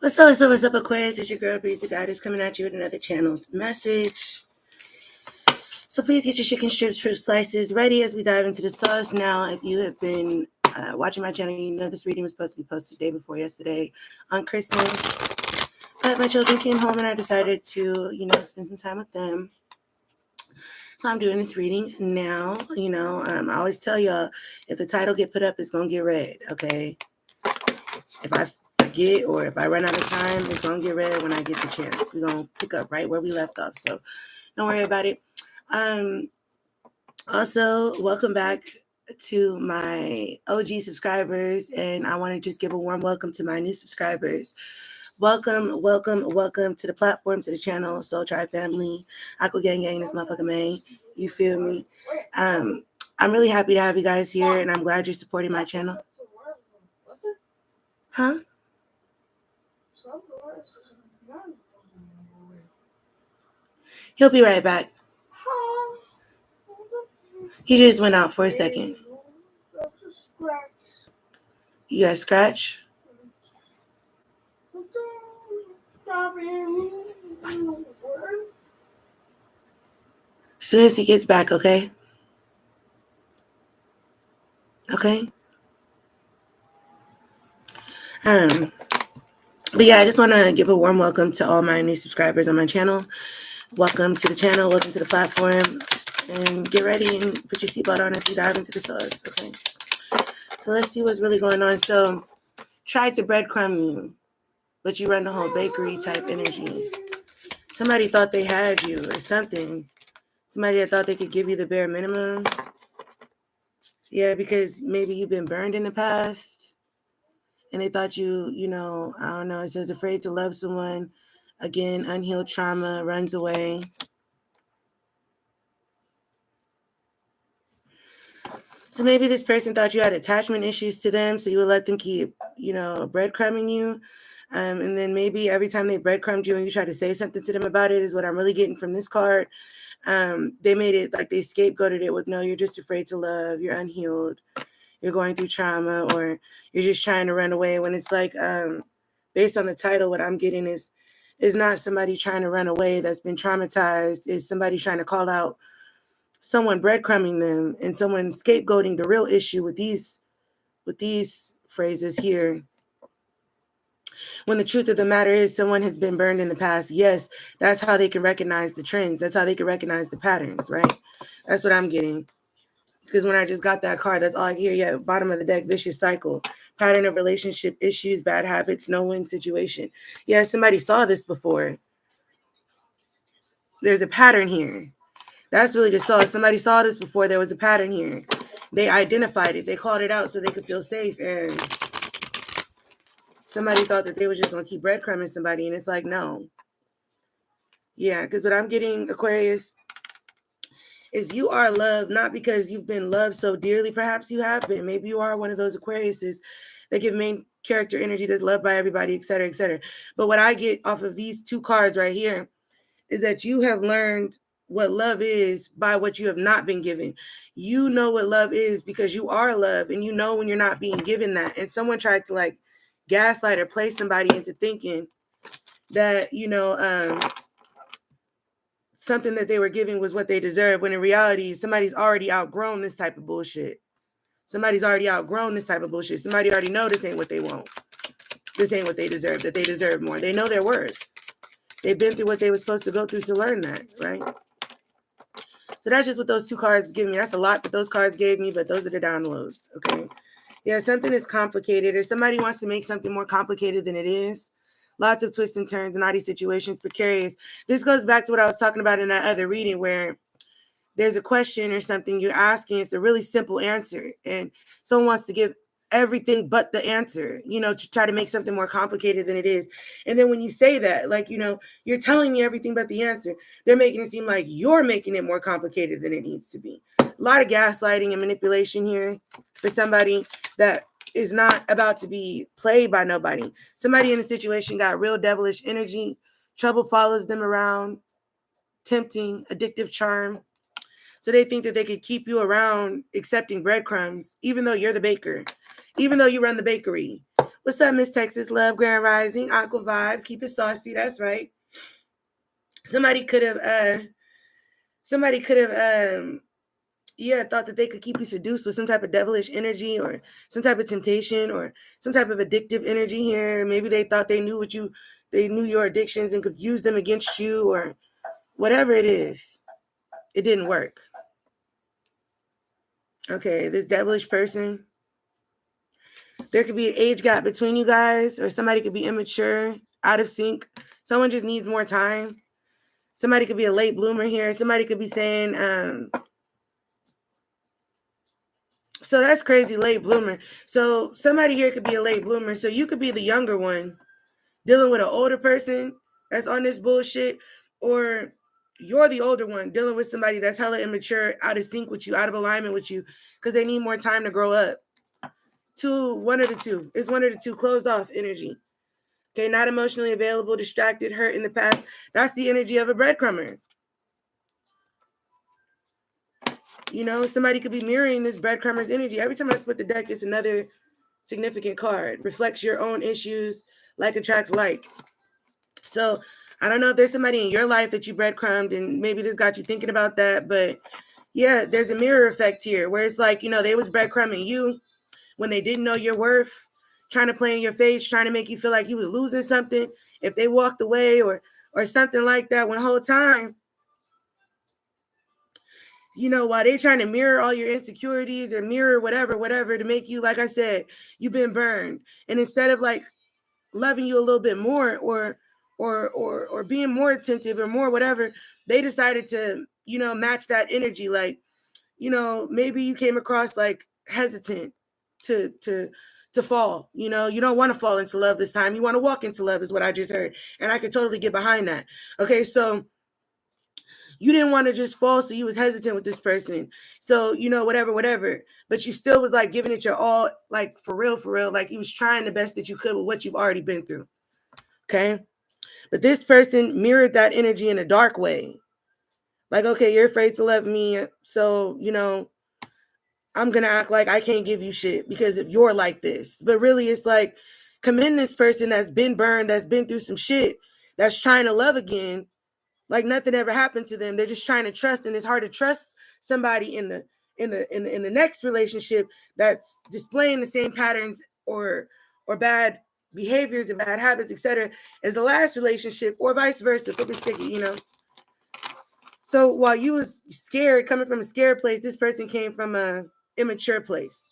What's up, Aquarius? It's your girl, Breeze the Goddess, coming at you with another channeled message. So please get your chicken strips, fruit slices ready as we dive into the sauce. Now, if you have been watching my channel, you know this reading was supposed to be posted the day before yesterday on Christmas. But my children came home and I decided to, spend some time with them. So I'm doing this reading now. I always tell y'all, if the title get put up, it's going to get read, okay? If I forget or if I run out of time, it's going to get read when I get the chance. We're going to pick up right where we left off. So don't worry about it. Also, welcome back to my OG subscribers. And I want to just give a warm welcome to my new subscribers. Welcome to the platform, to the channel, Soul Tribe family. Aqua Gang Gang, this motherfucker man. You feel me? I'm really happy to have you guys here, and I'm glad you're supporting my channel. Huh? He'll be right back. He just went out for a second. You got a scratch? As soon as he gets back, okay? Okay? But yeah, I just want to give a warm welcome to all my new subscribers on my channel. Welcome to the channel. Welcome to the platform. And get ready and put your seatbelt on as we dive into the sauce, okay? So let's see what's really going on. So, tried to breadcrumb you, but you run the whole bakery type energy. Somebody thought they had you or something. Somebody that thought they could give you the bare minimum. Yeah, because maybe you've been burned in the past. And they thought you, I don't know, it says afraid to love someone. Again, unhealed trauma runs away. So maybe this person thought you had attachment issues to them, so you would let them keep, breadcrumbing you. And then maybe every time they breadcrumbed you and you try to say something to them about it is what I'm really getting from this card. They made it like they scapegoated it with, no, you're just afraid to love, you're unhealed, you're going through trauma, or you're just trying to run away. When it's like, based on the title, what I'm getting is not somebody trying to run away that's been traumatized, is somebody trying to call out someone breadcrumbing them and someone scapegoating the real issue with these phrases here. When the truth of the matter is someone has been burned in the past. Yes, that's how they can recognize the trends. That's how they can recognize the patterns, right? That's what I'm getting. Because when I just got that card, that's all I hear. Yeah, bottom of the deck, vicious cycle, pattern of relationship issues, bad habits, no-win situation. Yeah, somebody saw this before. There's a pattern here. That's really the sauce. Somebody saw this before. There was a pattern here. They identified it. They called it out so they could feel safe. And somebody thought that they were just going to keep breadcrumbing somebody. And it's like, no. Yeah, because what I'm getting, Aquarius, is you are loved, not because you've been loved so dearly. Perhaps you have been. Maybe you are one of those Aquariuses that give main character energy, that's loved by everybody, et cetera, et cetera. But what I get off of these two cards right here is that you have learned what love is by what you have not been given. You know what love is because you are loved, and you know when you're not being given that. And someone tried to like gaslight or play somebody into thinking that, something that they were giving was what they deserve, when in reality, somebody's already outgrown this type of bullshit. Somebody's already outgrown this type of bullshit. Somebody already know this ain't what they want. This ain't what they deserve, that they deserve more. They know their worth. They've been through what they were supposed to go through to learn that, right? So that's just what those two cards give me. That's a lot that those cards gave me, but those are the downloads, okay? Yeah, something is complicated. If somebody wants to make something more complicated than it is, lots of twists and turns, naughty situations, precarious. This goes back to what I was talking about in that other reading, where there's a question or something you're asking. It's a really simple answer, and someone wants to give everything but the answer, to try to make something more complicated than it is. And then when you say that, like, you're telling me everything but the answer, they're making it seem like you're making it more complicated than it needs to be. A lot of gaslighting and manipulation here for somebody that is not about to be played by nobody. Somebody in a situation got real devilish energy. Trouble follows them around. Tempting, addictive charm. So they think that they could keep you around accepting breadcrumbs, even though you're the baker, even though you run the bakery. What's up, Miss Texas Love, Grand Rising, Aqua Vibes, keep it saucy. That's right. Somebody could have thought that they could keep you seduced with some type of devilish energy or some type of temptation or some type of addictive energy here. Maybe they thought they knew your addictions and could use them against you or whatever it is. It didn't work. Okay, this devilish person. There could be an age gap between you guys, or somebody could be immature, out of sync. Someone just needs more time. Somebody could be a late bloomer here. Somebody could be saying, so that's crazy, late bloomer. So somebody here could be a late bloomer. So you could be the younger one dealing with an older person that's on this bullshit, or you're the older one dealing with somebody that's hella immature, out of sync with you, out of alignment with you, because they need more time to grow up. One of the two. It's one of the two, closed off energy. Okay, not emotionally available, distracted, hurt in the past. That's the energy of a breadcrumber. You know, somebody could be mirroring this breadcrumber's energy. Every time I split the deck, it's another significant card. Reflects your own issues, like attracts like. So I don't know if there's somebody in your life that you breadcrumbed and maybe this got you thinking about that. But yeah, there's a mirror effect here where it's like, you know, they was breadcrumbing you when they didn't know your worth, trying to play in your face, trying to make you feel like you was losing something if they walked away or something like that. When the whole time, you know, while they trying to mirror all your insecurities or mirror whatever to make you, like I said, you've been burned. And instead of like loving you a little bit more or being more attentive or more whatever, they decided to, you know, match that energy. Like, you know, maybe you came across like hesitant to fall. You know, you don't want to fall into love this time. You want to walk into love is what I just heard. And I could totally get behind that. Okay, so you didn't want to just fall, so you was hesitant with this person. So, you know, whatever. But you still was like giving it your all, like for real. Like you was trying the best that you could with what you've already been through. Okay. But this person mirrored that energy in a dark way. Like, okay, you're afraid to love me. So, you know, I'm going to act like I can't give you shit because if you're like this. But really, it's like, commend this person that's been burned, that's been through some shit, that's trying to love again. Like nothing ever happened to them. They're just trying to trust, and it's hard to trust somebody in the next relationship that's displaying the same patterns or bad behaviors and bad habits, etc., as the last relationship, or vice versa. Flip it sticky, you know. So while you was scared, coming from a scared place, this person came from a immature place.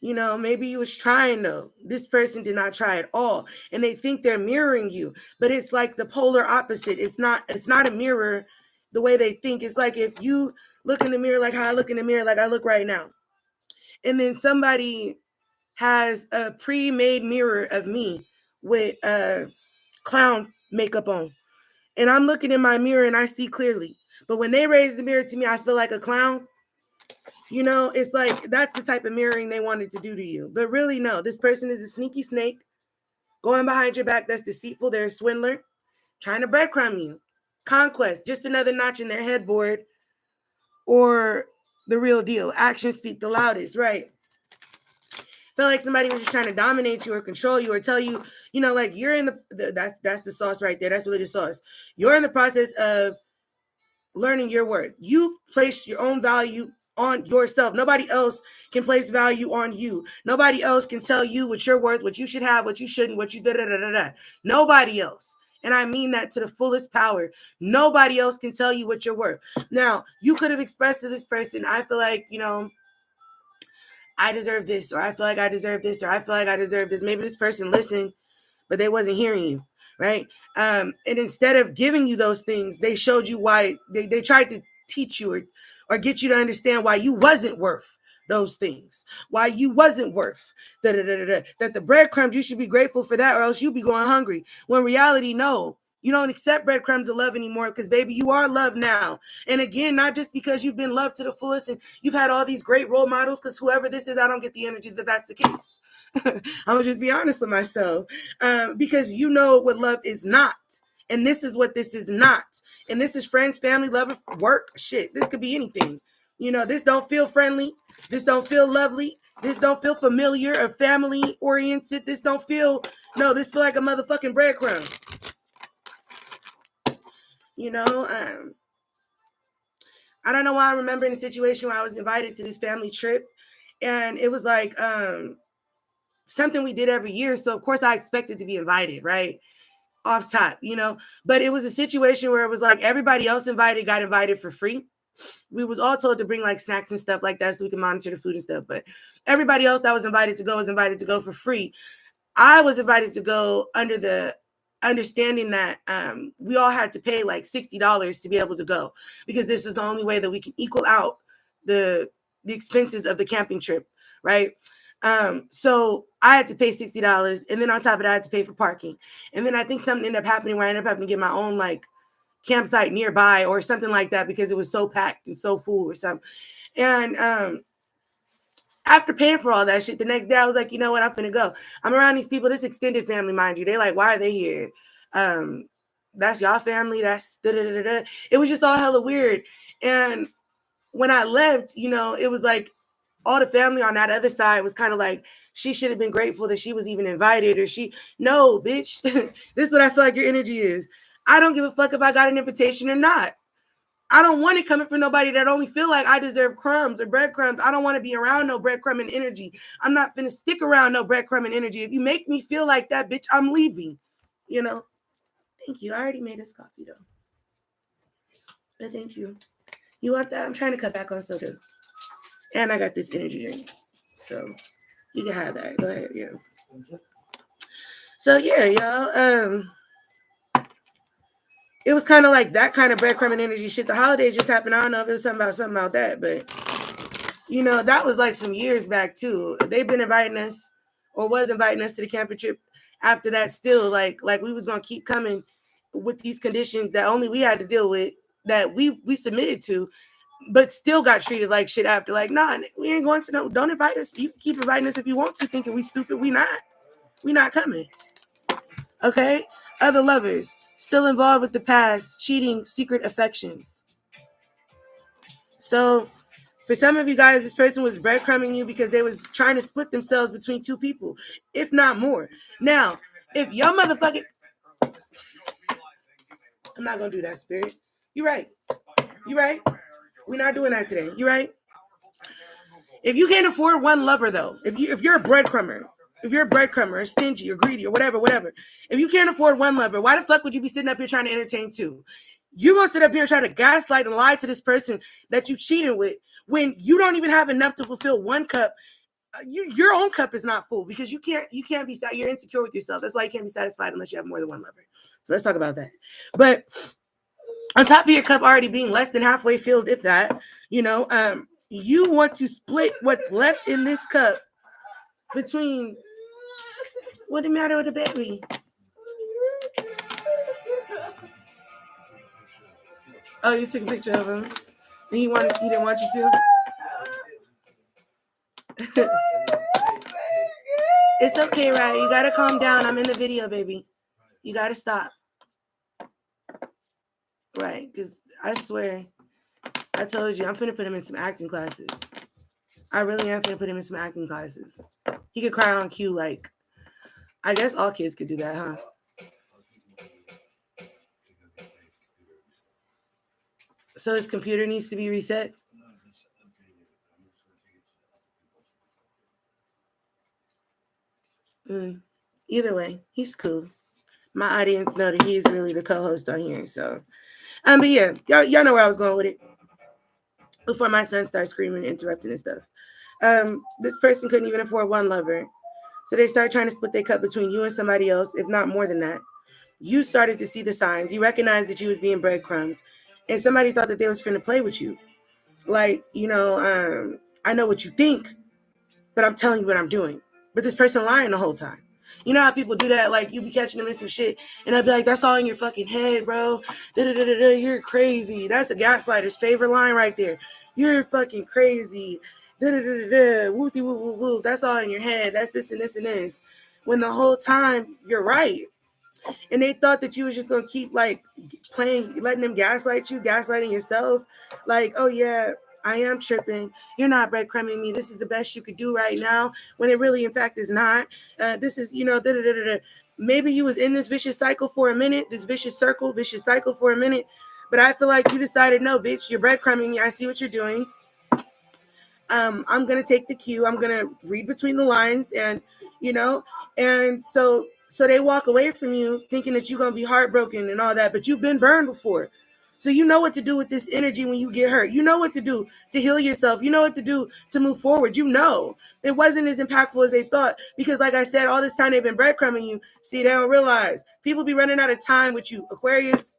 You know, maybe you was trying though. This person did not try at all. And they think they're mirroring you. But it's like the polar opposite. It's not a mirror the way they think. It's like if you look in the mirror like how I look in the mirror, like I look right now. And then somebody has a pre-made mirror of me with clown makeup on. And I'm looking in my mirror and I see clearly. But when they raise the mirror to me, I feel like a clown. You know, it's like that's the type of mirroring they wanted to do to you. But really, no, this person is a sneaky snake going behind your back that's deceitful. They're a swindler trying to breadcrumb you. Conquest, just another notch in their headboard, or the real deal. Actions speak the loudest, right? Felt like somebody was just trying to dominate you or control you or tell you, you know, like you're in that's the sauce right there. That's really the sauce. You're in the process of learning your worth. You place your own value on yourself. Nobody else can place value on you. Nobody else can tell you what you're worth, what you should have, what you shouldn't, what you da. Nobody else. And I mean that to the fullest power. Nobody else can tell you what you're worth. Now, you could have expressed to this person, I feel like, you know, I deserve this, or I feel like I deserve this, or I feel like I deserve this. Maybe this person listened, but they wasn't hearing you, right? And instead of giving you those things, they showed you why they tried to teach you or get you to understand why you wasn't worth those things, why you wasn't worth that the breadcrumbs, you should be grateful for that or else you'll be going hungry. When reality, no, you don't accept breadcrumbs of love anymore because, baby, you are loved now. And again, not just because you've been loved to the fullest and you've had all these great role models, because whoever this is, I don't get the energy that that's the case. I'm going to just be honest with myself, because you know what love is not. And this is what this is not. And this is friends, family, love, work, shit. This could be anything. You know, this don't feel friendly. This don't feel lovely. This don't feel familiar or family oriented. This don't feel, no, this feel like a motherfucking breadcrumb. You know, I don't know why I'm remembering a situation where I was invited to this family trip, and it was like something we did every year. So of course I expected to be invited, right? Off top, you know, but it was a situation where it was like everybody else invited got invited for free. We was all told to bring like snacks and stuff like that so we can monitor the food and stuff, but everybody else that was invited to go for free. I was invited to go under the understanding that we all had to pay like $60 to be able to go, because this is the only way that we can equal out the expenses of the camping trip, right? So I had to pay $60, and then on top of that, I had to pay for parking. And then I think something ended up happening where I ended up having to get my own like campsite nearby or something like that because it was so packed and so full or something. And after paying for all that shit, the next day I was like, you know what, I'm finna go. I'm around these people, this extended family, mind you. They're like, why are they here? That's y'all family. That's da-da-da-da-da. It was just all hella weird. And when I left, you know, it was like all the family on that other side was kind of like, she should have been grateful that she was even invited, or no, bitch. This is what I feel like your energy is. I don't give a fuck if I got an invitation or not. I don't want it coming from nobody that only feel like I deserve crumbs or breadcrumbs. I don't want to be around no breadcrumb and energy. I'm not going to stick around no breadcrumb and energy. If you make me feel like that, bitch, I'm leaving. You know? Thank you. I already made this coffee, though. But thank you. You want that? I'm trying to cut back on soda. And I got this energy drink. So you can have that. Go ahead. Yeah. So, yeah, y'all. It was kind of like that kind of breadcrumb and energy shit. The holidays just happened. I don't know if it was something about that, but you know, that was like some years back too. They've been inviting us, or was inviting us to the camping trip after that still, like we was gonna keep coming with these conditions that only we had to deal with, that we submitted to, but still got treated like shit after. Like, nah, we ain't going to no, don't invite us. You can keep inviting us if you want to, thinking we stupid. We not coming. Okay? Other lovers still involved with the past, cheating, secret affections. So for some of you guys, this person was breadcrumbing you because they was trying to split themselves between two people, if not more. Now, if your motherfucking, I'm not gonna do that, Spirit. You're right. You're right. We're not doing that today. You're right. If you can't afford one lover, though, if you're a breadcrumber, or stingy or greedy or whatever, if you can't afford one lover, why the fuck would you be sitting up here trying to entertain two? You gonna sit up here and try to gaslight and lie to this person that you cheating with when you don't even have enough to fulfill one cup. Your own cup is not full because you can't be, you're insecure with yourself. That's why you can't be satisfied unless you have more than one lover. So let's talk about that. But on top of your cup already being less than halfway filled, if that, you know, you want to split what's left in this cup between, what the matter with the baby? Oh, you took a picture of him. And he didn't want you to? It's okay, right? You gotta calm down. I'm in the video, baby. You gotta stop. Right, because I swear, I told you, I'm finna put him in some acting classes. I really am finna put him in some acting classes. He could cry on cue, like, I guess all kids could do that, huh? So his computer needs to be reset? Either way, he's cool. My audience know that he's really the co-host on here, so. But yeah, y'all know where I was going with it. Before my son starts screaming, interrupting and stuff. This person couldn't even afford one lover. So they start trying to split their cup between you and somebody else, if not more than that. You started to see the signs. You recognized that you was being breadcrumbed. And somebody thought that they was finna play with you. Like, you know, I know what you think, but I'm telling you what I'm doing. But this person lying the whole time. You know how people do that? Like, you be catching them in some shit, and I'll be like, that's all in your fucking head, bro. Da-da-da-da-da, you're crazy. That's a gaslighter's favorite line right there. You're fucking crazy. Da-da-da-da-da, woo-dee woo-woo-woo. That's all in your head. That's this and this and this. When the whole time, you're right. And they thought that you was just going to keep, like, playing, letting them gaslight you, gaslighting yourself. Like, oh, yeah, I am tripping. You're not breadcrumbing me. This is the best you could do right now, when it really, in fact, is not. This is, maybe you was in this vicious cycle for a minute, this vicious cycle for a minute, but I feel like you decided, no, bitch, you're breadcrumbing me. I see what you're doing. I'm gonna take the cue. I'm gonna read between the lines, and and so they walk away from you thinking that you're gonna be heartbroken and all that, but you've been burned before. So you know what to do with this energy when you get hurt. You know what to do to heal yourself. You know what to do to move forward. It wasn't as impactful as they thought, because like I said, all this time they've been breadcrumbing you. See, they don't realize people be running out of time with you. Aquarius,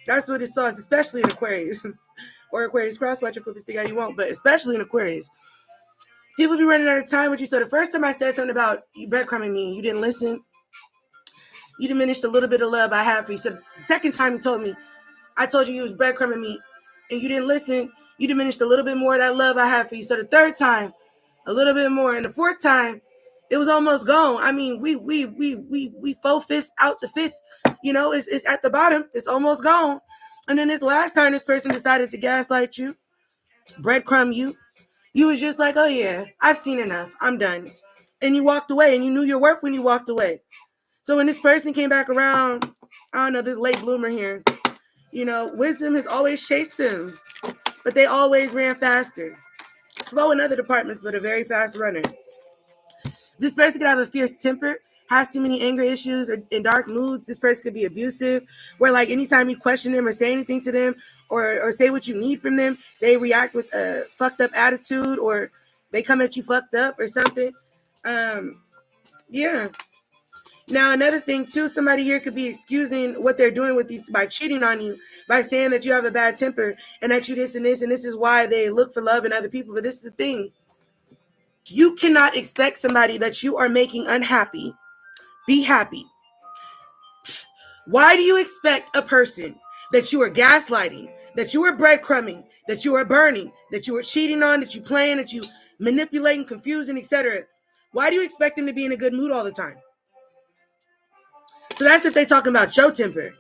that's what it says, especially in Aquarius. Or Aquarius cross, watch your flip and stick how you want, but especially in Aquarius. People be running out of time with you. So the first time I said something about you breadcrumbing me, you didn't listen. You diminished a little bit of love I have for you. So the second time you told me, I told you was breadcrumbing me, and you didn't listen. You diminished a little bit more of that love I have for you. So the third time, a little bit more, and the fourth time, it was almost gone. I mean, we 4/5 out the fifth. It's at the bottom. It's almost gone. And then this last time, this person decided to gaslight you, breadcrumb you. You was just like, oh yeah, I've seen enough. I'm done. And you walked away, and you knew your worth when you walked away. So when this person came back around, I don't know, this late bloomer here, wisdom has always chased them, but they always ran faster. Slow in other departments, but a very fast runner. This person could have a fierce temper, has too many anger issues, or in dark moods. This person could be abusive, where like anytime you question them or say anything to them, or say what you need from them, they react with a fucked up attitude, or they come at you fucked up or something. Yeah. Now, another thing too, somebody here could be excusing what they're doing with these by cheating on you, by saying that you have a bad temper and that you this, and this is why they look for love in other people. But this is the thing. You cannot expect somebody that you are making unhappy be happy. Why do you expect a person that you are gaslighting, that you are breadcrumbing, that you are burning, that you are cheating on, that you playing, that you manipulating, confusing, etc.? Why do you expect them to be in a good mood all the time? So that's if they talking about your temper.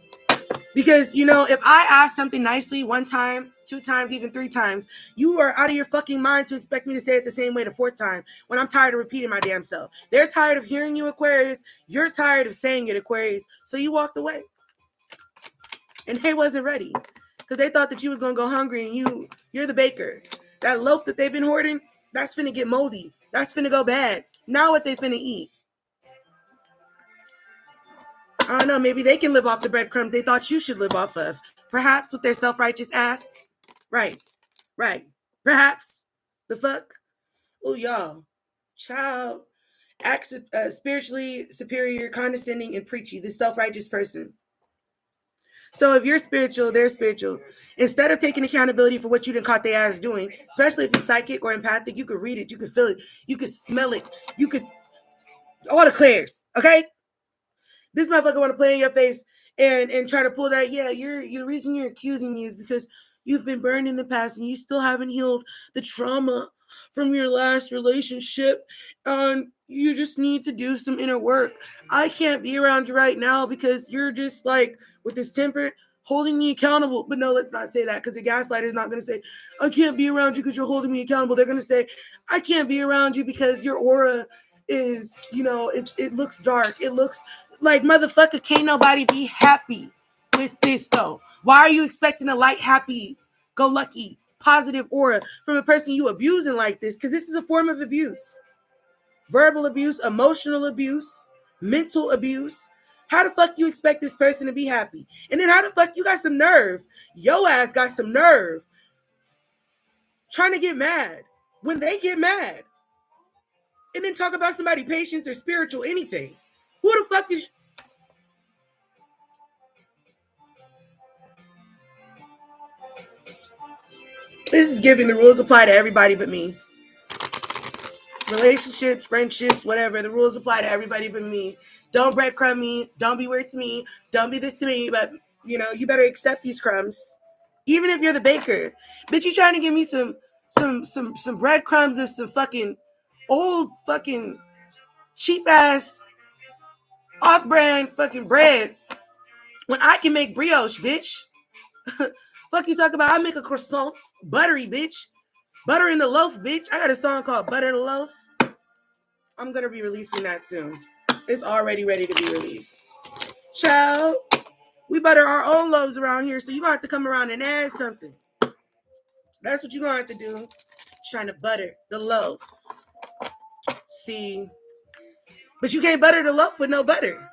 Because, if I ask something nicely one time, two times, even three times, you are out of your fucking mind to expect me to say it the same way the fourth time when I'm tired of repeating my damn self. They're tired of hearing you, Aquarius. You're tired of saying it, Aquarius. So you walked away. And they wasn't ready because they thought that you was going to go hungry, and you're the baker. That loaf that they've been hoarding, that's finna get moldy. That's finna go bad. Now what they finna eat? I don't know, maybe they can live off the breadcrumbs they thought you should live off of. Perhaps with their self-righteous ass. Right. Perhaps. The fuck? Oh, y'all. Child. Acts spiritually superior, condescending, and preachy. This self-righteous person. So if you're spiritual, they're spiritual. Instead of taking accountability for what you done caught their ass doing, especially if you're psychic or empathic, you could read it, you could feel it, you could smell it, you could all the clairs, okay? This motherfucker want to play in your face and try to pull that. Yeah, the reason you're accusing me is because you've been burned in the past and you still haven't healed the trauma from your last relationship, and you just need to do some inner work. I can't be around you right now because you're just like with this temper holding me accountable. But no, let's not say that, because the gaslighter is not going to say, I can't be around you because you're holding me accountable. They're going to say, I can't be around you because your aura is, it looks dark. It looks like, motherfucker, can't nobody be happy with this though. Why are you expecting a light, happy, go lucky, positive aura from a person you abusing like this? Because this is a form of abuse. Verbal abuse, emotional abuse, mental abuse. How the fuck you expect this person to be happy? And then how the fuck you got some nerve? Yo ass got some nerve trying to get mad when they get mad. And then talk about somebody patience or spiritual anything. Who the fuck is... This is giving the rules apply to everybody but me. Relationships, friendships, whatever. The rules apply to everybody but me. Don't breadcrumb me. Don't be weird to me. Don't be this to me. But, you better accept these crumbs. Even if you're the baker. Bitch, you trying to give me some breadcrumbs of some fucking old fucking cheap ass off-brand fucking bread when I can make brioche, bitch. Fuck you talking about? I make a croissant, buttery, bitch. Butter in the Loaf, bitch. I got a song called Butter the Loaf. I'm going to be releasing that soon. It's already ready to be released. Child, we butter our own loaves around here, so you're going to have to come around and add something. That's what you're going to have to do. Trying to butter the loaf. See? But you can't butter the loaf with no butter.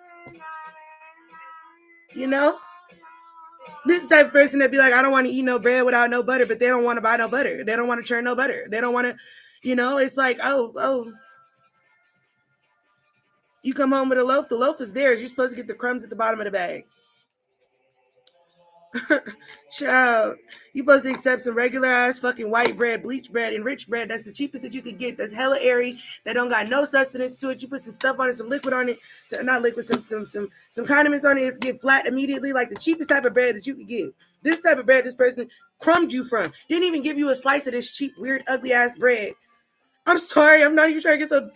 You know? This is the type of person that be like, I don't want to eat no bread without no butter, but they don't want to buy no butter. They don't want to churn no butter. They don't want to, it's like, oh. You come home with a loaf, the loaf is theirs. You're supposed to get the crumbs at the bottom of the bag. Child, you supposed to accept some regular ass fucking white bread, bleach bread, and rich bread. That's the cheapest that you could get. That's hella airy. That don't got no sustenance to it. You put some stuff on it, some liquid on it. So not liquid, some condiments on it. It get flat immediately. Like the cheapest type of bread that you could get. This type of bread this person crumbed you from. Didn't even give you a slice of this cheap, weird, ugly ass bread. I'm sorry, I'm not even trying to get so.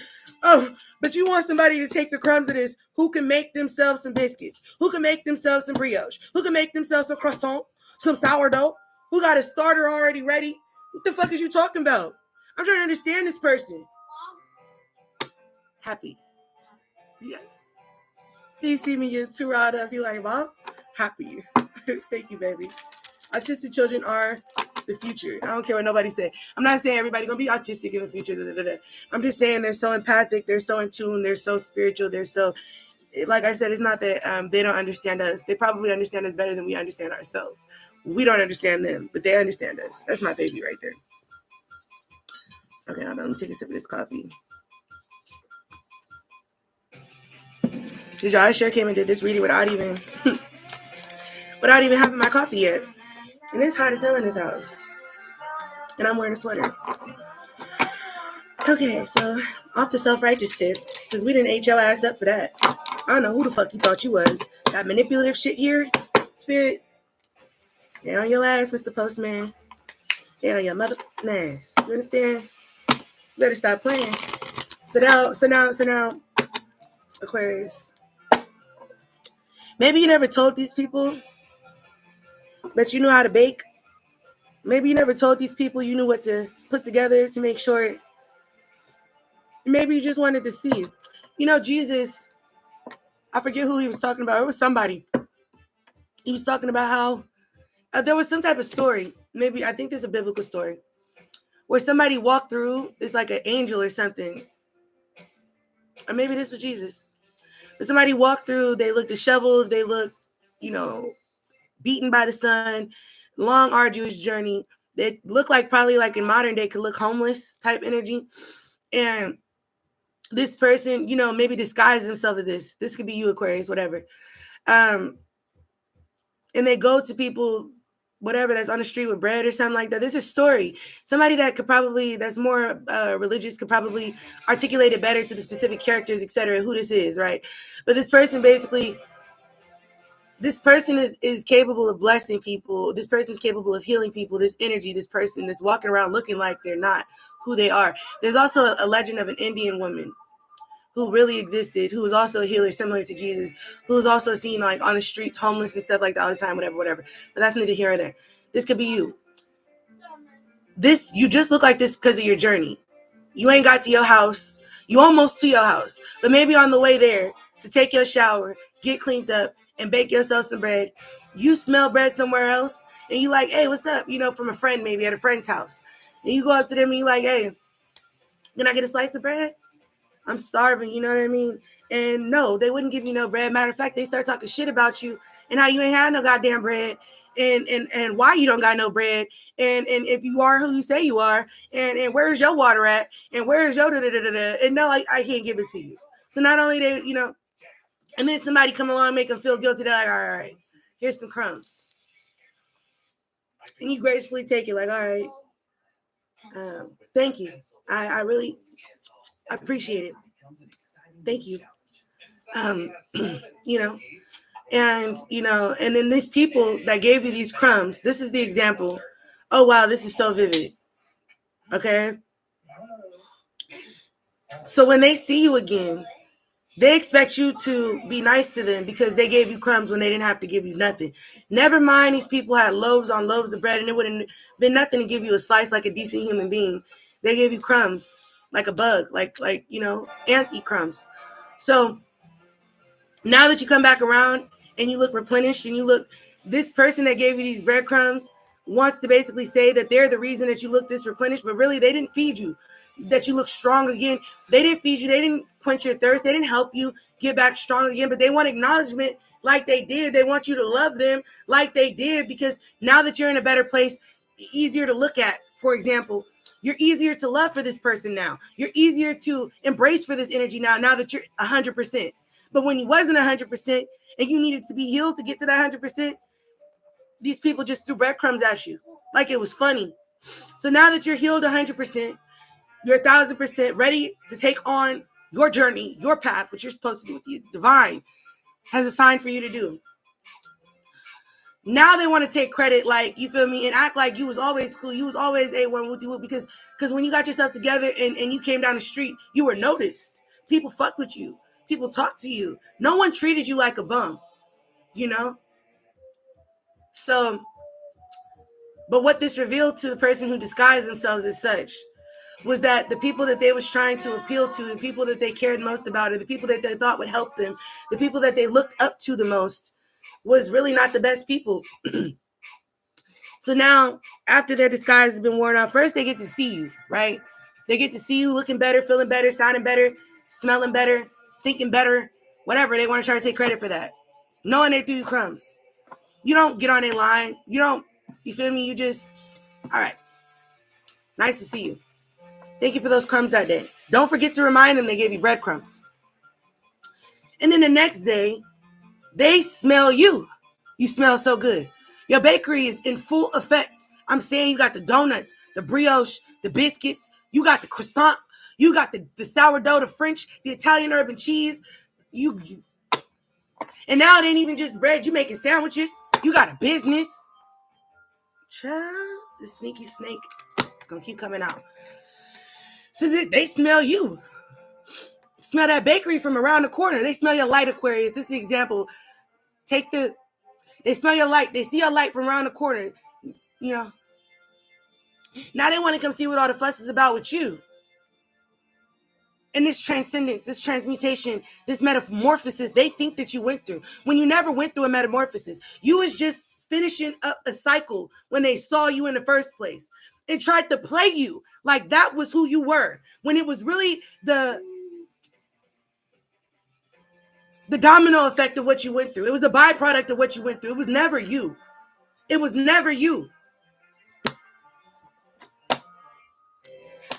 Oh, but you want somebody to take the crumbs of this who can make themselves some biscuits, who can make themselves some brioche, who can make themselves some croissant, some sourdough, who got a starter already ready. What the fuck is you talking about? I'm trying to understand this person. Happy. Yes. He see me get too riled up. He like, Mom, happy. Thank you, baby. Autistic children are the future. I don't care what nobody say. I'm not saying everybody gonna be autistic in the future. I'm just saying they're so empathic, they're so in tune, they're so spiritual, they're so, like I said, it's not that they don't understand us. They probably understand us better than we understand ourselves. We don't understand them, but they understand us. That's my baby right there. Okay, hold on, let me take a sip of this coffee. Cause y'all, I sure came and did this reading without even having my coffee yet. And it's hot as hell in this house. And I'm wearing a sweater. Okay, so off the self-righteous tip, because we didn't ate your ass up for that. I don't know who the fuck you thought you was. That manipulative shit here, spirit. Get on your ass, Mr. Postman. Get on your mother ass. You understand? You better stop playing. So now, Aquarius. Maybe you never told these people that you knew how to bake. Maybe you never told these people you knew what to put together to make sure. Maybe you just wanted to see. Jesus, I forget who he was talking about. It was somebody. He was talking about how there was some type of story. Maybe, I think there's a biblical story where somebody walked through. It's like an angel or something. Or maybe this was Jesus. But somebody walked through. They looked disheveled. They looked, beaten by the sun. Long, arduous journey. They look like probably like in modern day could look homeless type energy. And this person, maybe disguised themselves as this. This could be you, Aquarius, whatever. And they go to people, whatever, that's on the street with bread or something like that. This is a story. Somebody that could probably, that's more religious, could probably articulate it better to the specific characters, etc., who this is, right? But this person basically, this person is capable of blessing people. This person is capable of healing people. This energy, this person that's walking around looking like they're not who they are. There's also a legend of an Indian woman who really existed, who was also a healer similar to Jesus, who was also seen like on the streets, homeless and stuff like that all the time, whatever. But that's neither here or there. This could be you. You just look like this because of your journey. You ain't got to your house. You almost to your house. But maybe on the way there to take your shower, get cleaned up, and bake yourself some bread, you smell bread somewhere else, and you like, hey, what's up? From a friend maybe at a friend's house. And you go up to them and you like, hey, can I get a slice of bread? I'm starving, you know what I mean? And no, they wouldn't give you no bread. Matter of fact, they start talking shit about you and how you ain't had no goddamn bread and why you don't got no bread. And if you are who you say you are, and where's your water at? And where's your da-da-da-da-da? And no, I can't give it to you. So not only they, and then somebody come along and make them feel guilty. They're like, all right, here's some crumbs. And you gracefully take it like, all right, thank you. I really appreciate it. Thank you. And then these people that gave you these crumbs, this is the example. Oh, wow, this is so vivid. Okay. So when they see you again, They expect you to be nice to them because they gave you crumbs when they didn't have to give you nothing. Never mind, these people had loaves on loaves of bread, and it wouldn't been nothing to give you a slice like a decent human being. They gave you crumbs like a bug, like ants eat crumbs. So now that you come back around and you look replenished and you look, this person that gave you these breadcrumbs wants to basically say that they're the reason that you look this replenished, but really they didn't feed you, that you look strong again. They didn't feed you. They didn't quench your thirst. They didn't help you get back strong again, but they want acknowledgement like they did. They want you to love them like they did, because now that you're in a better place, easier to look at. For example, you're easier to love for this person now. You're easier to embrace for this energy now that you're 100%. But when you wasn't 100% and you needed to be healed to get to that 100%, these people just threw breadcrumbs at you like it was funny. So now that you're healed 100%, you're 1,000% ready to take on your journey, your path, what you're supposed to do with the divine has assigned for you to do. Now they want to take credit, like, you feel me, and act like you was always cool. You was always A1 with you, because when you got yourself together and you came down the street, you were noticed. People fucked with you. People talked to you. No one treated you like a bum, So, but what this revealed to the person who disguised themselves as such was that the people that they was trying to appeal to, the people that they cared most about, or the people that they thought would help them, the people that they looked up to the most, was really not the best people. So now, after their disguise has been worn off, first they get to see you, right? They get to see you looking better, feeling better, sounding better, smelling better, thinking better, whatever. They want to try to take credit for that, knowing they threw you crumbs. You don't get on their line. You feel me? You just, all right. Nice to see you. Thank you for those crumbs that day. Don't forget to remind them they gave you breadcrumbs. And then the next day, they smell you. You smell so good. Your bakery is in full effect. I'm saying you got the donuts, the brioche, the biscuits. You got the croissant. You got the sourdough, the French, the Italian urban cheese. And now it ain't even just bread. You making sandwiches. You got a business. Child, the sneaky snake is going to keep coming out. So they smell you. Smell that bakery from around the corner. They smell your light, Aquarius. This is the example. They smell your light. They see your light from around the corner. Now they want to come see what all the fuss is about with you. And this transcendence, this transmutation, this metamorphosis they think that you went through, when you never went through a metamorphosis. You was just finishing up a cycle when they saw you in the first place and tried to play you like that was who you were, when it was really the domino effect of what you went through. It was a byproduct of what you went through. It was never you. It was never you.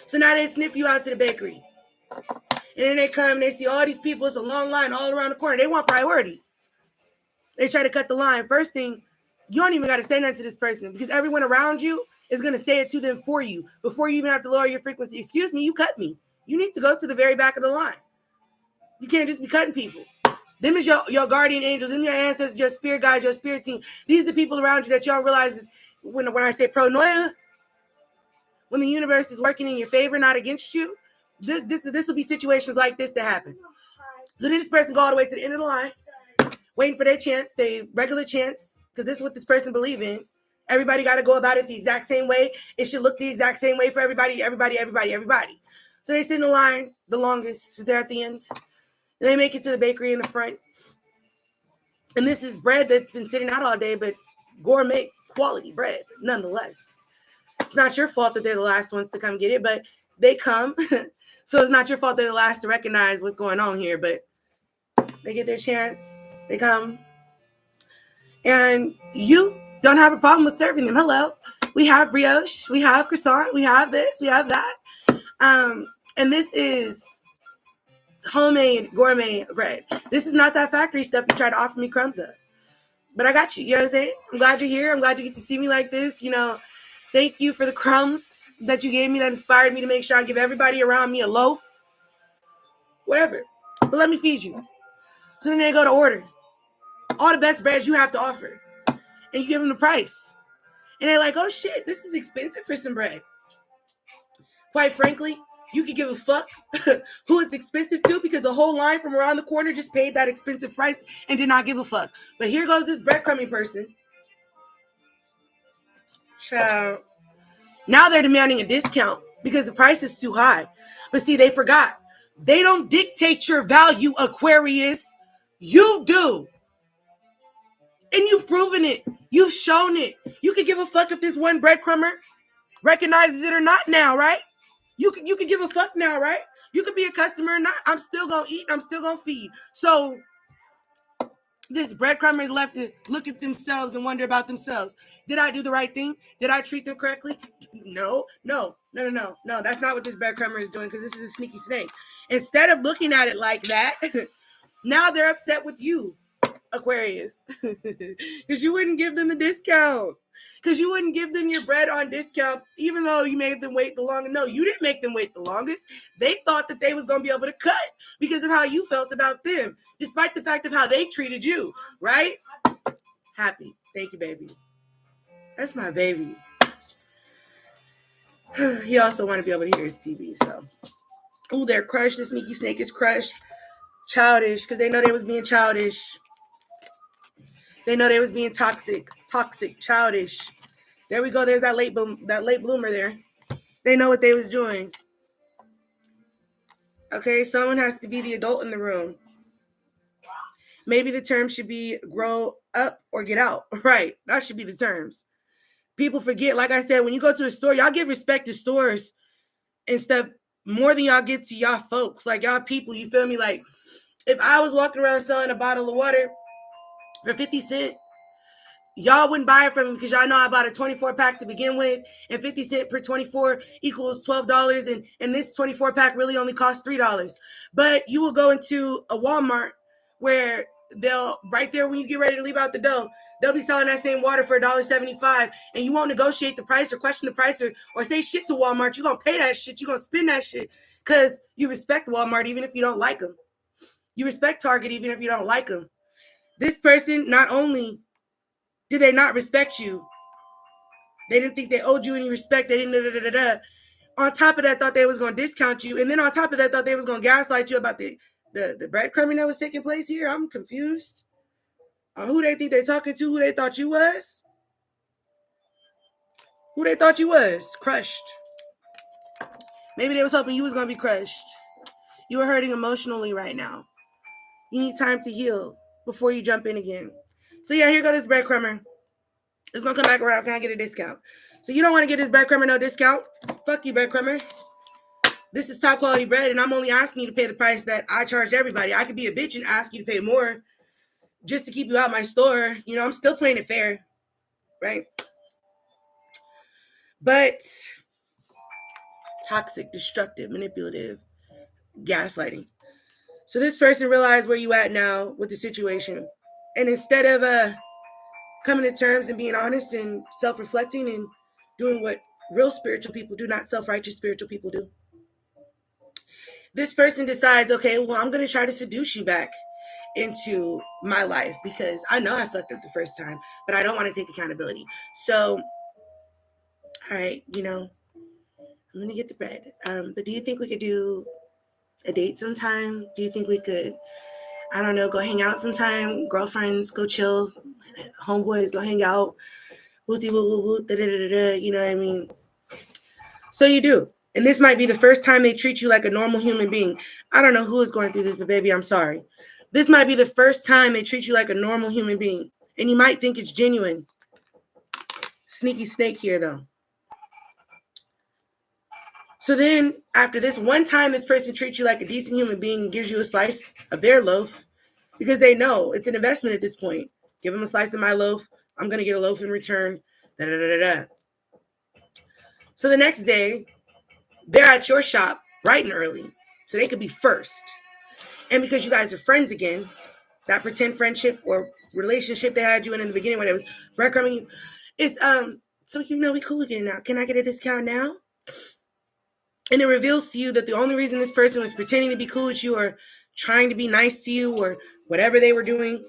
So now they sniff you out to the bakery. And then they come and they see all these people. It's a long line all around the corner. They want priority. They try to cut the line. First thing, you don't even got to say nothing to this person, because everyone around you is going to say it to them for you before you even have to lower your frequency. Excuse me, you cut me. You need to go to the very back of the line. You can't just be cutting people. Them is your guardian angels, them your ancestors, your spirit guides, your spirit team. These are the people around you that y'all realize is, when I say pronoia, when the universe is working in your favor, not against you, this will be situations like this to happen. So then this person go all the way to the end of the line, waiting for their chance, their regular chance, because this is what this person believes in. Everybody got to go about it the exact same way. It should look the exact same way for everybody. So they sit in the line the longest. They're at the end. And they make it to the bakery in the front. And this is bread that's been sitting out all day, but gourmet quality bread, nonetheless. It's not your fault that they're the last ones to come get it, but they come. So it's not your fault they're the last to recognize what's going on here, but they get their chance. They come. And you don't have a problem with serving them. Hello. We have brioche. We have croissant. We have this. We have that. And this is homemade gourmet bread. This is not that factory stuff you try to offer me crumbs of. But I got you. You know what I'm saying? I'm glad you're here. I'm glad you get to see me like this. Thank you for the crumbs that you gave me that inspired me to make sure I give everybody around me a loaf. Whatever. But let me feed you. So then they go to order all the best breads you have to offer. And you give them the price. And they're like, oh shit, this is expensive for some bread. Quite frankly, You could give a fuck who it's expensive to, because a whole line from around the corner just paid that expensive price and did not give a fuck. But here goes this breadcrumbing person. Child. Now they're demanding a discount because the price is too high. But see, they forgot. They don't dictate your value, Aquarius. You do. And you've proven it. You've shown it. You could give a fuck if this one breadcrumber recognizes it or not now, right? You could give a fuck now, right? You could be a customer or not. I'm still going to eat. I'm still going to feed. So this breadcrumber is left to look at themselves and wonder about themselves. Did I do the right thing? Did I treat them correctly? No. That's not what this breadcrumber is doing, because this is a sneaky snake. Instead of looking at it like that, now they're upset with you, Aquarius, because you wouldn't give them the discount. Because you wouldn't give them your bread on discount, even though you made them wait the longest. No, you didn't make them wait the longest. They thought that they was going to be able to cut because of how you felt about them, despite the fact of how they treated you, right? Happy. Thank you, baby. That's my baby. He also want to be able to hear his TV, so. Ooh, they're crushed. The sneaky snake is crushed. Childish, because they know they was being childish. They know they was being toxic, childish. There we go. There's that late bloomer there. They know what they was doing. Okay, someone has to be the adult in the room. Maybe the term should be grow up or get out. Right, that should be the terms. People forget, like I said, when you go to a store, y'all give respect to stores and stuff more than y'all give to y'all folks, like y'all people, you feel me? Like, if I was walking around selling a bottle of water for 50 cents, y'all wouldn't buy it from me because y'all know I bought a 24 pack to begin with, and 50 cents per 24 equals $12, and this 24 pack really only costs $3. But you will go into a Walmart where they'll, right there when you get ready to leave out the door, they'll be selling that same water for $1.75, and you won't negotiate the price or question the price or say shit to Walmart. You're going to pay that shit. You're going to spend that shit because you respect Walmart even if you don't like them. You respect Target even if you don't like them. This person, not only did they not respect you, they didn't think they owed you any respect. They didn't On top of that, thought they was going to discount you. And then on top of that, thought they was going to gaslight you about the breadcrumbing that was taking place here. I'm confused on who they think they're talking to, who they thought you was. Who they thought you was. Crushed. Maybe they was hoping you was going to be crushed. You were hurting emotionally right now. You need time to heal before you jump in again. So yeah, here go this breadcrumber. It's going to come back around. Can I get a discount? So you don't want to get this breadcrumber no discount. Fuck you, breadcrumber. This is top quality bread, and I'm only asking you to pay the price that I charged everybody. I could be a bitch and ask you to pay more just to keep you out my store. You know, I'm still playing it fair, right? But toxic, destructive, manipulative, gaslighting. So this person realized where you at now with the situation. And instead of coming to terms and being honest and self-reflecting and doing what real spiritual people do, not self-righteous spiritual people do, this person decides, okay, well, I'm going to try to seduce you back into my life because I know I fucked up the first time, but I don't want to take accountability. So, all right, you know, I'm going to get the bread. But do you think we could do a date sometime? Do you think we could, I don't know, go hang out sometime? Girlfriends, go chill. Homeboys, go hang out. Wooty woo woo woo, da da da da. You know what I mean? So you do. And this might be the first time they treat you like a normal human being. I don't know who is going through this, but baby, I'm sorry. This might be the first time they treat you like a normal human being. And you might think it's genuine. Sneaky snake here, though. So then, after this one time this person treats you like a decent human being and gives you a slice of their loaf, because they know it's an investment at this point. Give them a slice of my loaf. I'm going to get a loaf in return. Da, da, da, da, da. So the next day, they're at your shop bright and early, so they could be first. And because you guys are friends again, that pretend friendship or relationship they had you in the beginning when it was breadcrumbing, it's so you know we cool again now. Can I get a discount now? And it reveals to you that the only reason this person was pretending to be cool with you or trying to be nice to you or whatever they were doing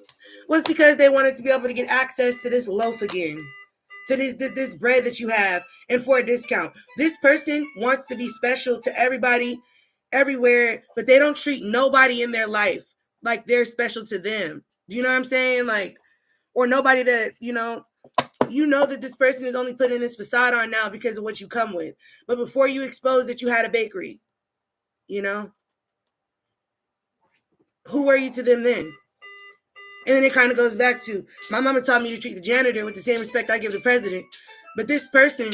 was because they wanted to be able to get access to this loaf again, to this bread that you have and for a discount. This person wants to be special to everybody, everywhere, but they don't treat nobody in their life like they're special to them. Do you know what I'm saying? Like, or nobody that, you know that this person is only putting this facade on now because of what you come with. But before you expose that you had a bakery, you know, who were you to them then? And then it kind of goes back to, my mama taught me to treat the janitor with the same respect I give the president. But this person,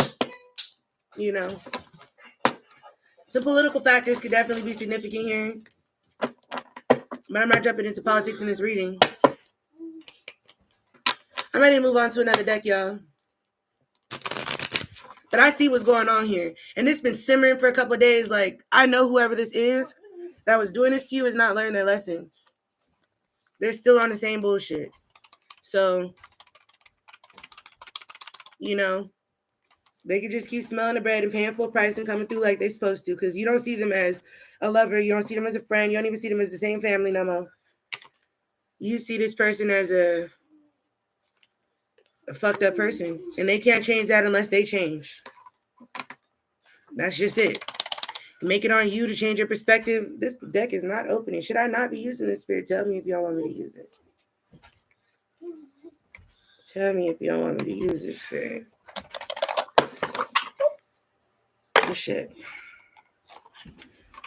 you know, some political factors could definitely be significant here. But I'm not jumping into politics in this reading. I'm ready to move on to another deck, y'all. But I see what's going on here. And it's been simmering for a couple of days. Like, I know whoever this is that was doing this to you has not learned their lesson. They're still on the same bullshit. So, you know, they could just keep smelling the bread and paying full price and coming through like they're supposed to. Because you don't see them as a lover. You don't see them as a friend. You don't even see them as the same family no more. You see this person as a fucked up person. And they can't change that unless they change. That's just it. Make it on you to change your perspective. This deck is not opening. Should I not be using this, Spirit? Tell me if y'all want me to use it. Tell me if y'all want me to use it, Spirit. Good shit.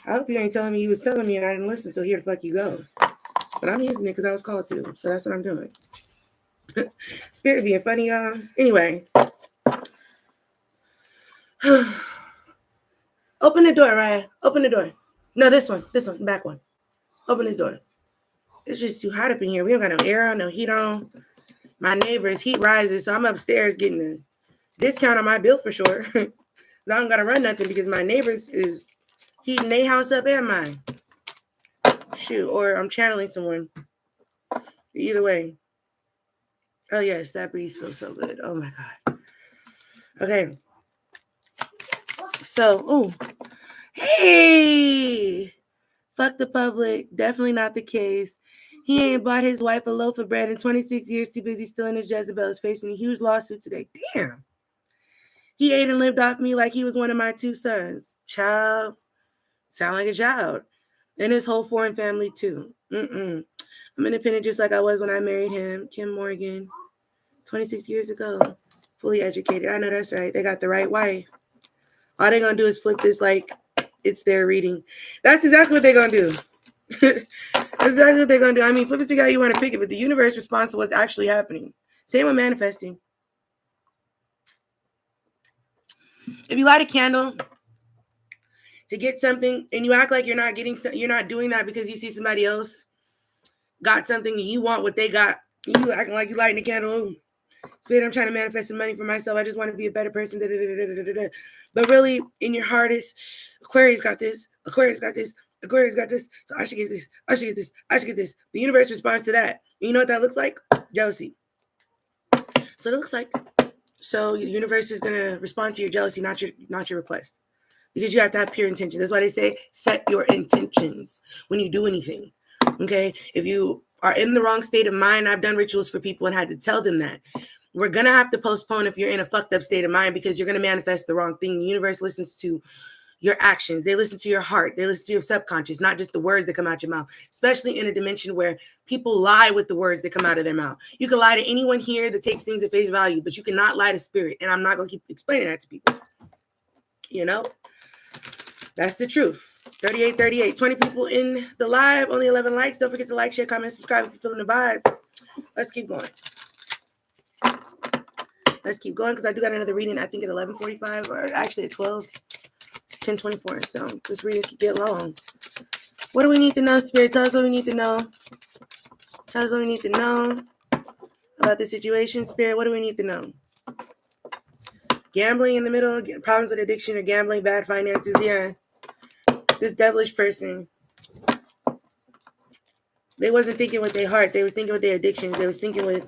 I hope you ain't telling me you was telling me and I didn't listen, so here the fuck you go. But I'm using it because I was called to, so that's what I'm doing. Spirit being funny, y'all. Anyway. Open the door, Ryan. Open the door. No, this one, back one. Open this door. It's just too hot up in here. We don't got no air on, no heat on. My neighbor's heat rises, so I'm upstairs getting a discount on my bill for sure. I don't gotta run nothing because my neighbors is heating their house up and mine. Shoot, or I'm channeling someone. Either way. Oh yes, that breeze feels so good. Oh my God. Okay. So, hey, fuck the public. Definitely not the case. He ain't bought his wife a loaf of bread in 26 years, too busy stealing his Jezebels, facing a huge lawsuit today. Damn. He ate and lived off me like he was one of my two sons. Child. Sound like a child. And his whole foreign family, too. I'm independent just like I was when I married him. Kim Morgan. 26 years ago. Fully educated. I know that's right. They got the right wife. All they're going to do is flip this like it's their reading. That's exactly what they're going to do. That's exactly what they're going to do. I mean, flip it to how you want to pick it, but the universe responds to what's actually happening. Same with manifesting. If you light a candle to get something and you act like you're not doing that because you see somebody else got something and you want what they got, you acting like you lighting a candle. Spirit, I'm trying to manifest some money for myself. I just want to be a better person. But really, in your heart, it's Aquarius got this. Aquarius got this. Aquarius got this. So I should get this. I should get this. I should get this. The universe responds to that. You know what that looks like? Jealousy. So it looks like. So the universe is gonna respond to your jealousy, not your request, because you have to have pure intention. That's why they say set your intentions when you do anything. Okay, if you are in the wrong state of mind, I've done rituals for people and had to tell them that. We're going to have to postpone if you're in a fucked up state of mind because you're going to manifest the wrong thing. The universe listens to your actions. They listen to your heart. They listen to your subconscious, not just the words that come out your mouth, especially in a dimension where people lie with the words that come out of their mouth. You can lie to anyone here that takes things at face value, but you cannot lie to spirit. And I'm not going to keep explaining that to people. You know, that's the truth. 38, 20 people in the live, only 11 likes. Don't forget to like, share, comment, subscribe if you're feeling the vibes. Let's keep going. Let's keep going because I do got another reading, I think at 11:45 or actually at 12. It's 10:24. So this reading could get long. What do we need to know, Spirit? Tell us what we need to know. Tell us what we need to know about the situation, Spirit. What do we need to know? Gambling in the middle, problems with addiction or gambling, bad finances. Yeah. This devilish person. They wasn't thinking with their heart. They was thinking with their addictions. They was thinking with,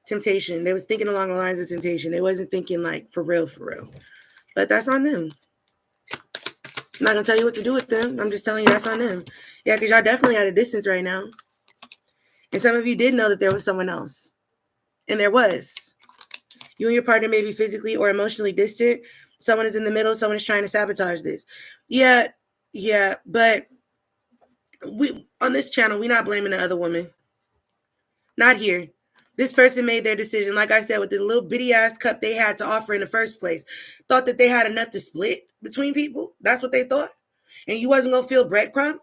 temptation. They was thinking along the lines of temptation. They wasn't thinking like for real. But that's on them. I'm not going to tell you what to do with them. I'm just telling you that's on them. Yeah, because y'all definitely at a distance right now. And some of you did know that there was someone else. And there was. You and your partner may be physically or emotionally distant. Someone is in the middle. Someone is trying to sabotage this. Yeah, but we on this channel, we're not blaming the other woman. Not here. This person made their decision, like I said, with the little bitty ass cup they had to offer in the first place. Thought that they had enough to split between people. That's what they thought. And you wasn't going to feel breadcrumbed.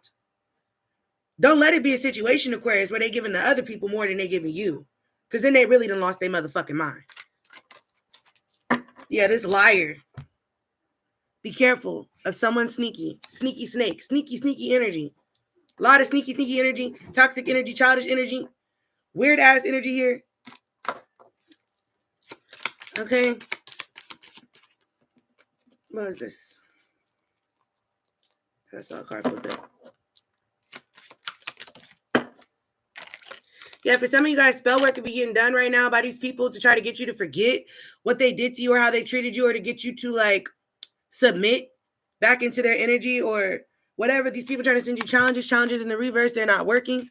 Don't let it be a situation, Aquarius, where they giving the other people more than they giving you. Because then they really done lost their motherfucking mind. Yeah, this liar. Be careful of someone sneaky. Sneaky snake. Sneaky energy. A lot of sneaky energy. Toxic energy. Childish energy. Weird ass energy here. Okay. What is this? I saw a card flip it. Yeah, for some of you guys, spell work could be getting done right now by these people to try to get you to forget what they did to you or how they treated you, or to get you to like submit back into their energy or whatever. These people trying to send you challenges in the reverse. They're not working.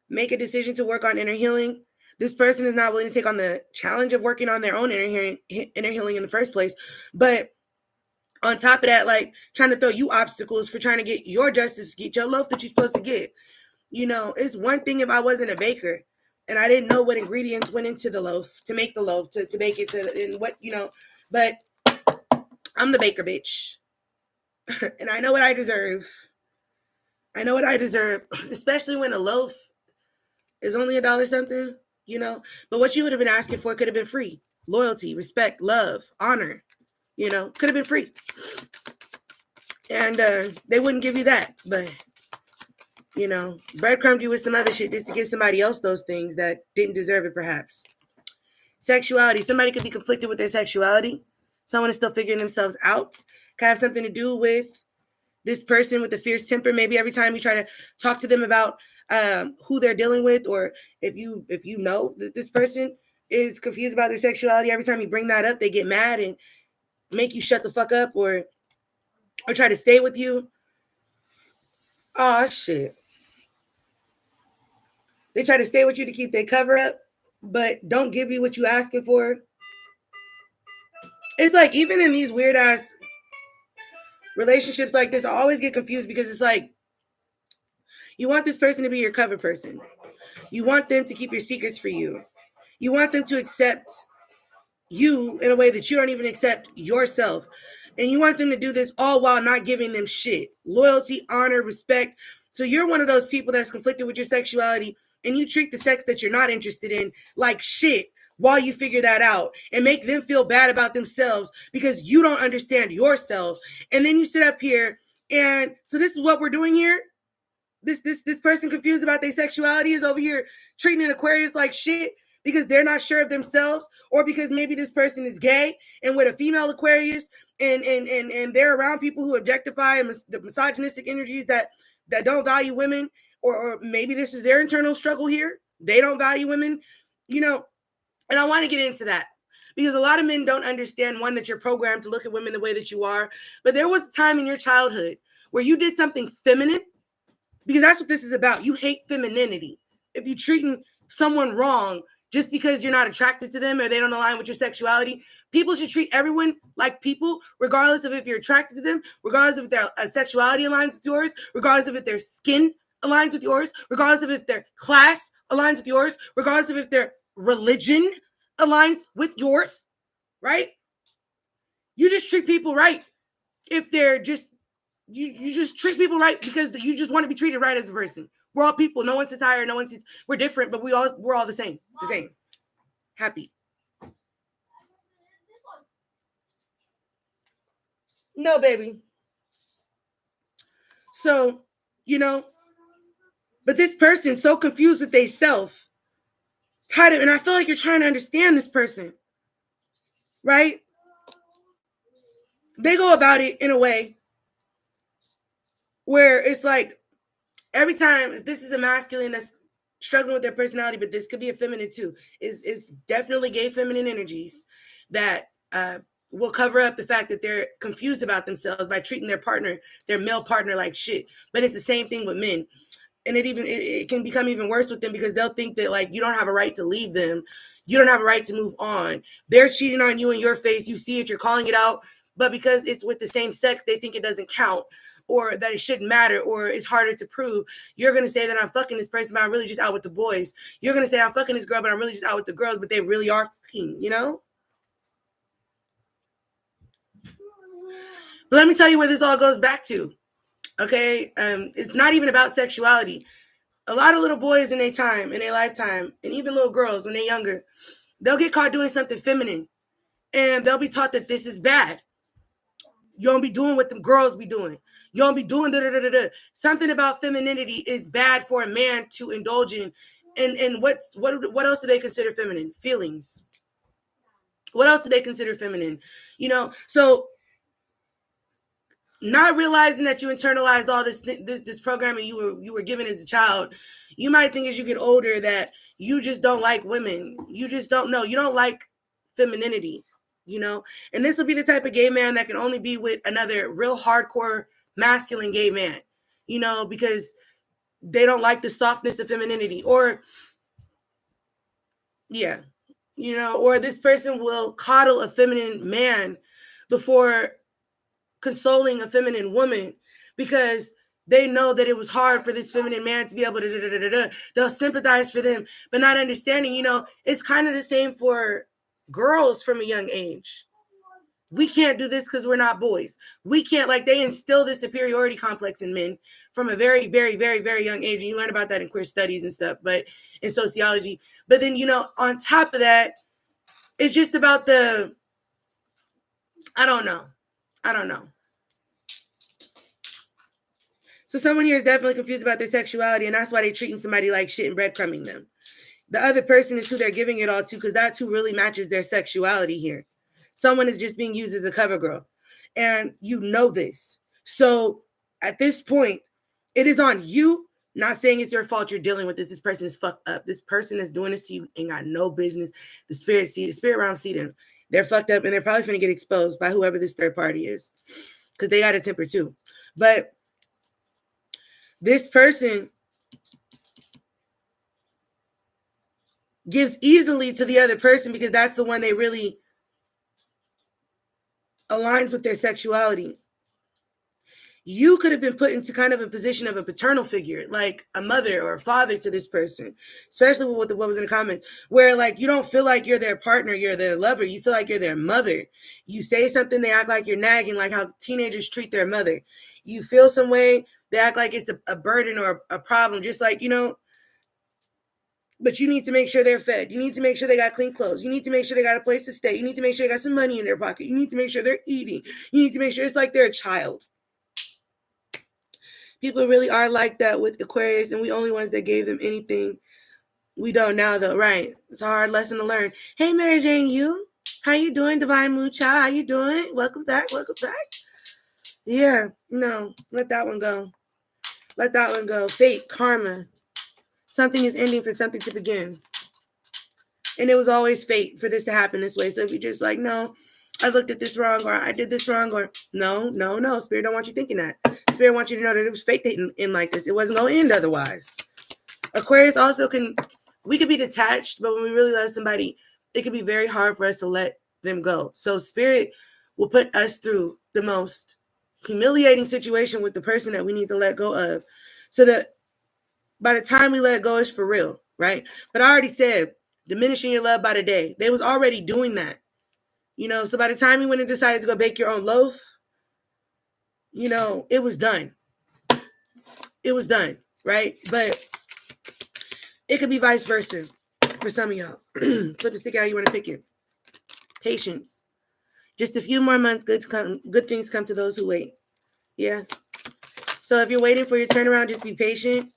Make a decision to work on inner healing. This person is not willing to take on the challenge of working on their own inner healing in the first place. But on top of that, like trying to throw you obstacles for trying to get your justice, get your loaf that you're supposed to get. You know, it's one thing if I wasn't a baker and I didn't know what ingredients went into the loaf to make the loaf, to bake it, and what, you know, but I'm the baker, bitch. And I know what I deserve. I know what I deserve, especially when a loaf is only $1 something, you know. But what you would have been asking for could have been free. Loyalty, respect, love, honor, you know, could have been free. And they wouldn't give you that. But, you know, breadcrumbed you with some other shit just to give somebody else those things that didn't deserve it, perhaps. Sexuality. Somebody could be conflicted with their sexuality. Someone is still figuring themselves out. Could have something to do with this person with the fierce temper. Maybe every time you try to talk to them about who they're dealing with, or if you know that this person is confused about their sexuality, every time you bring that up, they get mad and make you shut the fuck up, or try to stay with you. Oh shit. They try to stay with you to keep their cover up, but don't give you what you asking for. It's like, even in these weird ass relationships like this, I always get confused because it's like, you want this person to be your cover person. You want them to keep your secrets for you. You want them to accept you in a way that you don't even accept yourself. And you want them to do this all while not giving them shit. Loyalty, honor, respect. So you're one of those people that's conflicted with your sexuality, and you treat the sex that you're not interested in like shit while you figure that out, and make them feel bad about themselves because you don't understand yourself. And then you sit up here, and so this is what we're doing here. This person confused about their sexuality is over here treating an Aquarius like shit because they're not sure of themselves, or because maybe this person is gay and with a female Aquarius, and they're around people who objectify the misogynistic energies that don't value women, or maybe this is their internal struggle here. They don't value women, you know. And I want to get into that because a lot of men don't understand, one, that you're programmed to look at women the way that you are. But there was a time in your childhood where you did something feminine, because that's what this is about. You hate femininity. If you're treating someone wrong just because you're not attracted to them or they don't align with your sexuality, people should treat everyone like people, regardless of if you're attracted to them, regardless of if their sexuality aligns with yours, regardless of if their skin aligns with yours, regardless of if their class aligns with yours, regardless of if their religion aligns with yours, right? You just treat people right if they're just, you just treat people right because you just want to be treated right as a person. We're all people. No one sits higher. No one sits. We're different, but we're all the same. The same. Happy. No, baby. So, you know, but this person's so confused with they self, tired of, and I feel like you're trying to understand this person, right? They go about it in a way where it's like, every time, if this is a masculine that's struggling with their personality, but this could be a feminine too, is definitely gay feminine energies that will cover up the fact that they're confused about themselves by treating their partner, their male partner, like shit. But it's the same thing with men. And it can become even worse with them because they'll think that like you don't have a right to leave them. You don't have a right to move on. They're cheating on you in your face. You see it, you're calling it out. But because it's with the same sex, they think it doesn't count or that it shouldn't matter or it's harder to prove. You're going to say that I'm fucking this person, but I'm really just out with the boys. You're going to say I'm fucking this girl, but I'm really just out with the girls, but they really are fucking, you know? But let me tell you where this all goes back to. Okay? It's not even about sexuality. A lot of little boys in their lifetime, and even little girls when they're younger, they'll get caught doing something feminine. And they'll be taught that this is bad. You don't be doing what them girls be doing. You don't be doing da-da-da-da-da. Something about femininity is bad for a man to indulge in. And what else do they consider feminine? Feelings. What else do they consider feminine? You know, so not realizing that you internalized all this programming you were given as a child, you might think as you get older that you just don't like women. You just don't know. You don't like femininity, you know? And this will be the type of gay man that can only be with another real hardcore masculine gay man, you know, because they don't like the softness of femininity. Or, yeah, you know, or this person will coddle a feminine man before consoling a feminine woman because they know that it was hard for this feminine man to be able to they'll sympathize for them, but not understanding, you know, it's kind of the same for girls from a young age. We can't do this because we're not boys. We can't, like, they instill this superiority complex in men from a very, very, very, very young age. And you learn about that in queer studies and stuff, but in sociology. But then, you know, on top of that, it's just about I don't know. So someone here is definitely confused about their sexuality, and that's why they're treating somebody like shit and breadcrumbing them. The other person is who they're giving it all to because that's who really matches their sexuality here. Someone is just being used as a cover girl, and you know this. So at this point, it is on you. Not saying it's your fault you're dealing with this. This person is fucked up. This person is doing this to you ain't got no business. The spirit realm see them. They're fucked up, and they're probably going to get exposed by whoever this third party is because they got a temper too. But this person gives easily to the other person because that's the one they really aligns with their sexuality. You could have been put into kind of a position of a paternal figure, like a mother or a father to this person, especially with what was in the comments, where like you don't feel like you're their partner, you're their lover, you feel like you're their mother. You say something, they act like you're nagging, like how teenagers treat their mother. You feel some way, they act like it's a burden or a problem, just like, you know, but you need to make sure they're fed. You need to make sure they got clean clothes. You need to make sure they got a place to stay. You need to make sure they got some money in their pocket. You need to make sure they're eating. You need to make sure it's like they're a child. People really are like that with Aquarius, and we only ones that gave them anything we don't now, though, right? It's a hard lesson to learn. Hey, Mary Jane, how you doing? Divine Moon Child, how you doing? Welcome back. Yeah, no, let that one go. Fate, karma. Something is ending for something to begin. And it was always fate for this to happen this way. So if you're just like, no, I looked at this wrong, or I did this wrong, or no. Spirit don't want you thinking that. Spirit wants you to know that it was fate that didn't end like this. It wasn't going to end otherwise. Aquarius also we could be detached, but when we really love somebody, it can be very hard for us to let them go. So Spirit will put us through the most humiliating situation with the person that we need to let go of, so that by the time we let go, it's for real, right? But I already said, diminishing your love by the day. They was already doing that, you know. So by the time you went and decided to go bake your own loaf, you know, it was done. Right? But it could be vice versa for some of y'all. Flip a stick out, you want to pick it. Patience. Just a few more months, good things come to those who wait. Yeah. So if you're waiting for your turnaround, just be patient.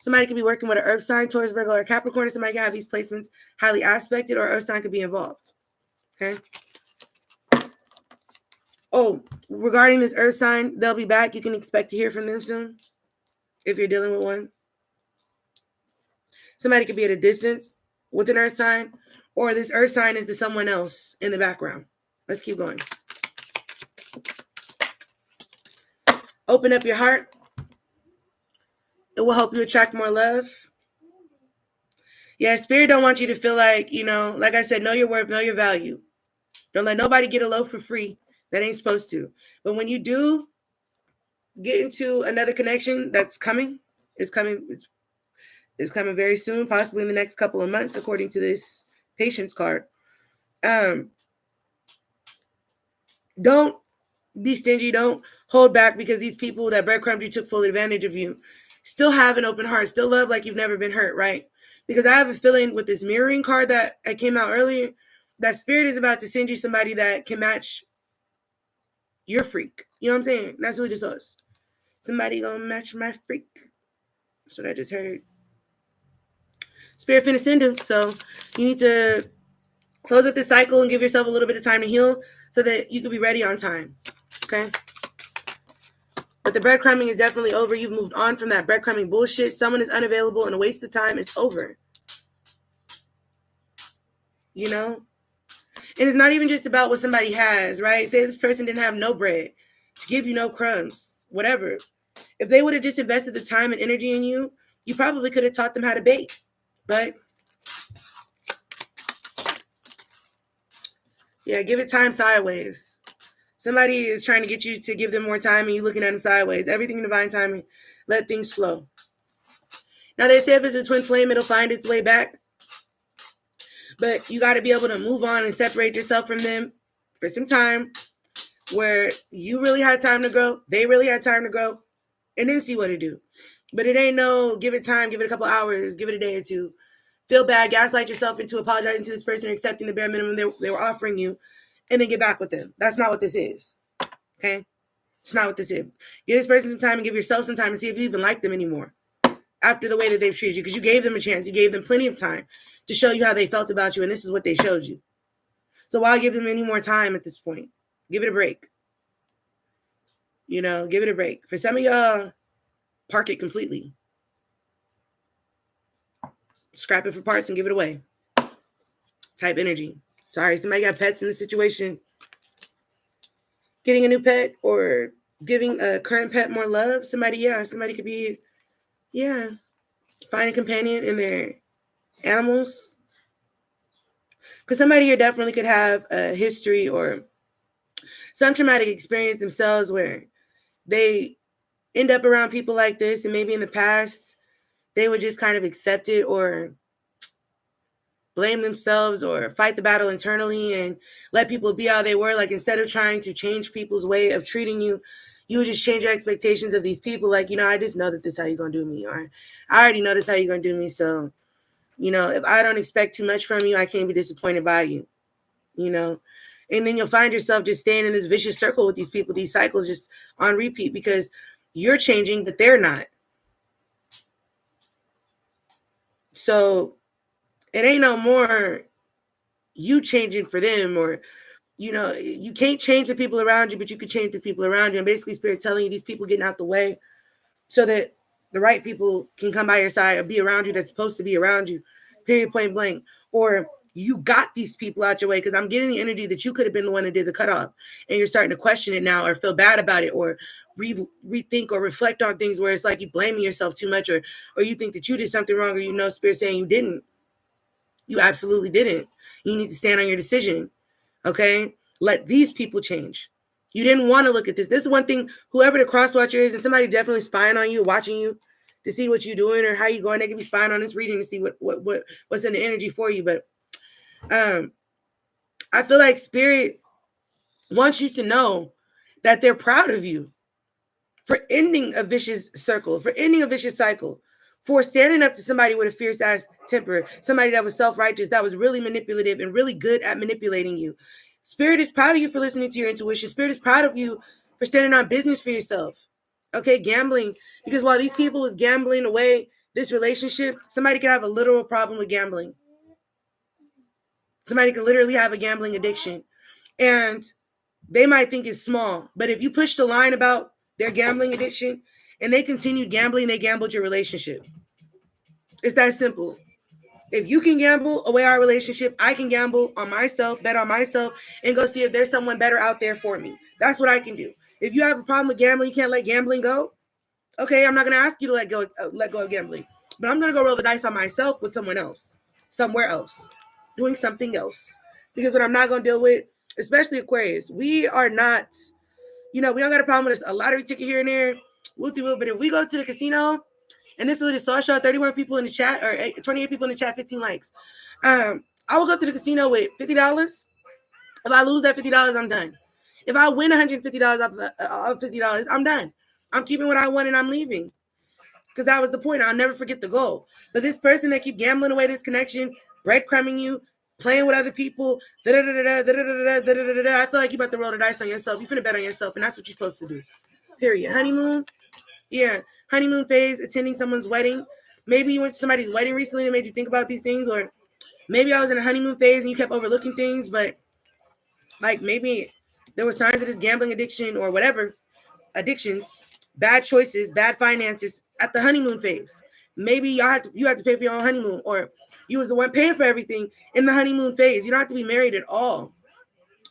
Somebody could be working with an earth sign, Taurus, Virgo, or Capricorn. Somebody can have these placements highly aspected, or earth sign could be involved. Okay. Oh, regarding this earth sign, they'll be back. You can expect to hear from them soon if you're dealing with one. Somebody could be at a distance with an earth sign, or this earth sign is to someone else in the background. Let's keep going. Open up your heart. It will help you attract more love. Yeah, Spirit don't want you to feel like, like I said, know your worth, know your value. Don't let nobody get a loaf for free that ain't supposed to. But when you do get into another connection that's coming, it's coming very soon, possibly in the next couple of months, according to this patience card. Don't be stingy. Don't hold back, because these people that breadcrumbed you took full advantage of you. Still have an open heart. Still love like you've never been hurt, right? Because I have a feeling with this mirroring card that came out earlier, that Spirit is about to send you somebody that can match your freak. You know what I'm saying? That's really just us. Somebody gonna match my freak. That's what I just heard. Spirit finna send him. So you need to close up this cycle and give yourself a little bit of time to heal so that you can be ready on time. Okay? But the breadcrumbing is definitely over. You've moved on from that breadcrumbing bullshit. Someone is unavailable and a waste of time. It's over. And it's not even just about what somebody has, right? Say this person didn't have no bread to give you, no crumbs, whatever. If they would have just invested the time and energy in you, you probably could have taught them how to bake. But yeah, give it time sideways. Somebody is trying to get you to give them more time and you're looking at them sideways. Everything in divine timing. Let things flow. Now, they say if it's a twin flame, it'll find its way back. But you got to be able to move on and separate yourself from them for some time, where you really had time to grow, they really had time to grow, and then see what it do. But it ain't no give it time, give it a couple hours, give it a day or two. Feel bad, gaslight yourself into apologizing to this person, accepting the bare minimum they were offering you, and then get back with them. That's not what this is. Okay? It's not what this is. Give this person some time and give yourself some time and see if you even like them anymore after the way that they've treated you, because you gave them a chance. You gave them plenty of time to show you how they felt about you, and this is what they showed you. So why give them any more time at this point? Give it a break. Give it a break. For some of y'all, park it completely. Scrap it for parts and give it away. Type energy. Sorry, somebody got pets in this situation. Getting a new pet or giving a current pet more love. Somebody could be, find a companion in their animals. Because somebody here definitely could have a history or some traumatic experience themselves where they end up around people like this, and maybe in the past they would just kind of accept it or blame themselves or fight the battle internally and let people be how they were. Like, instead of trying to change people's way of treating you, you would just change your expectations of these people. Like, I just know that this is how you're going to do me. Or I already know this is how you're going to do me. So, if I don't expect too much from you, I can't be disappointed by you, And then you'll find yourself just staying in this vicious circle with these people, these cycles just on repeat, because you're changing, but they're not. So it ain't no more you changing for them, or, you can't change the people around you, but you can change the people around you. And basically Spirit telling you these people getting out the way so that the right people can come by your side or be around you that's supposed to be around you, period, point blank. Or you got these people out your way, because I'm getting the energy that you could have been the one that did the cutoff, and you're starting to question it now or feel bad about it or rethink or reflect on things where it's like you blaming yourself too much, or you think that you did something wrong, or Spirit saying you didn't. You absolutely didn't. You need to stand on your decision. Okay? Let these people change. You didn't want to look at this. This is one thing, whoever the cross watcher is, and somebody definitely spying on you, watching you to see what you're doing or how you're going. They can be spying on this reading to see what's in the energy for you. But I feel like Spirit wants you to know that they're proud of you for ending a vicious circle, for ending a vicious cycle, for standing up to somebody with a fierce ass temper, somebody that was self-righteous, that was really manipulative and really good at manipulating you. Spirit is proud of you for listening to your intuition. Spirit is proud of you for standing on business for yourself. Okay, gambling. Because while these people was gambling away this relationship, somebody could have a literal problem with gambling. Somebody could literally have a gambling addiction. And they might think it's small. But if you push the line about their gambling addiction and they continued gambling, they gambled your relationship. It's that simple. If you can gamble away our relationship, I can gamble on myself, bet on myself, and go see if there's someone better out there for me. That's what I can do. If you have a problem with gambling, you can't let gambling go. Okay, I'm not going to ask you to let go of gambling. But I'm going to go roll the dice on myself with someone else, somewhere else, doing something else. Because what I'm not going to deal with, especially Aquarius, we are not, we don't got a problem with a lottery ticket here and there, but if we go to the casino, and this really just saw 31 people in the chat, or 28 people in the chat, 15 likes. I will go to the casino with $50. If I lose that $50, I'm done. If I win $150 off $50, I'm done. I'm keeping what I won and I'm leaving. Because that was the point. I'll never forget the goal. But this person that keep gambling away this connection, breadcrumbing you, playing with other people, I feel like you about to roll the dice on yourself. You finna bet on yourself, and that's what you're supposed to do. Period. Honeymoon? Yeah. Honeymoon phase, attending someone's wedding. Maybe you went to somebody's wedding recently and made you think about these things, or maybe I was in a honeymoon phase and you kept overlooking things, but like maybe there were signs of this gambling addiction or whatever, addictions, bad choices, bad finances at the honeymoon phase. Maybe you had to pay for your own honeymoon, or you was the one paying for everything in the honeymoon phase. You don't have to be married at all.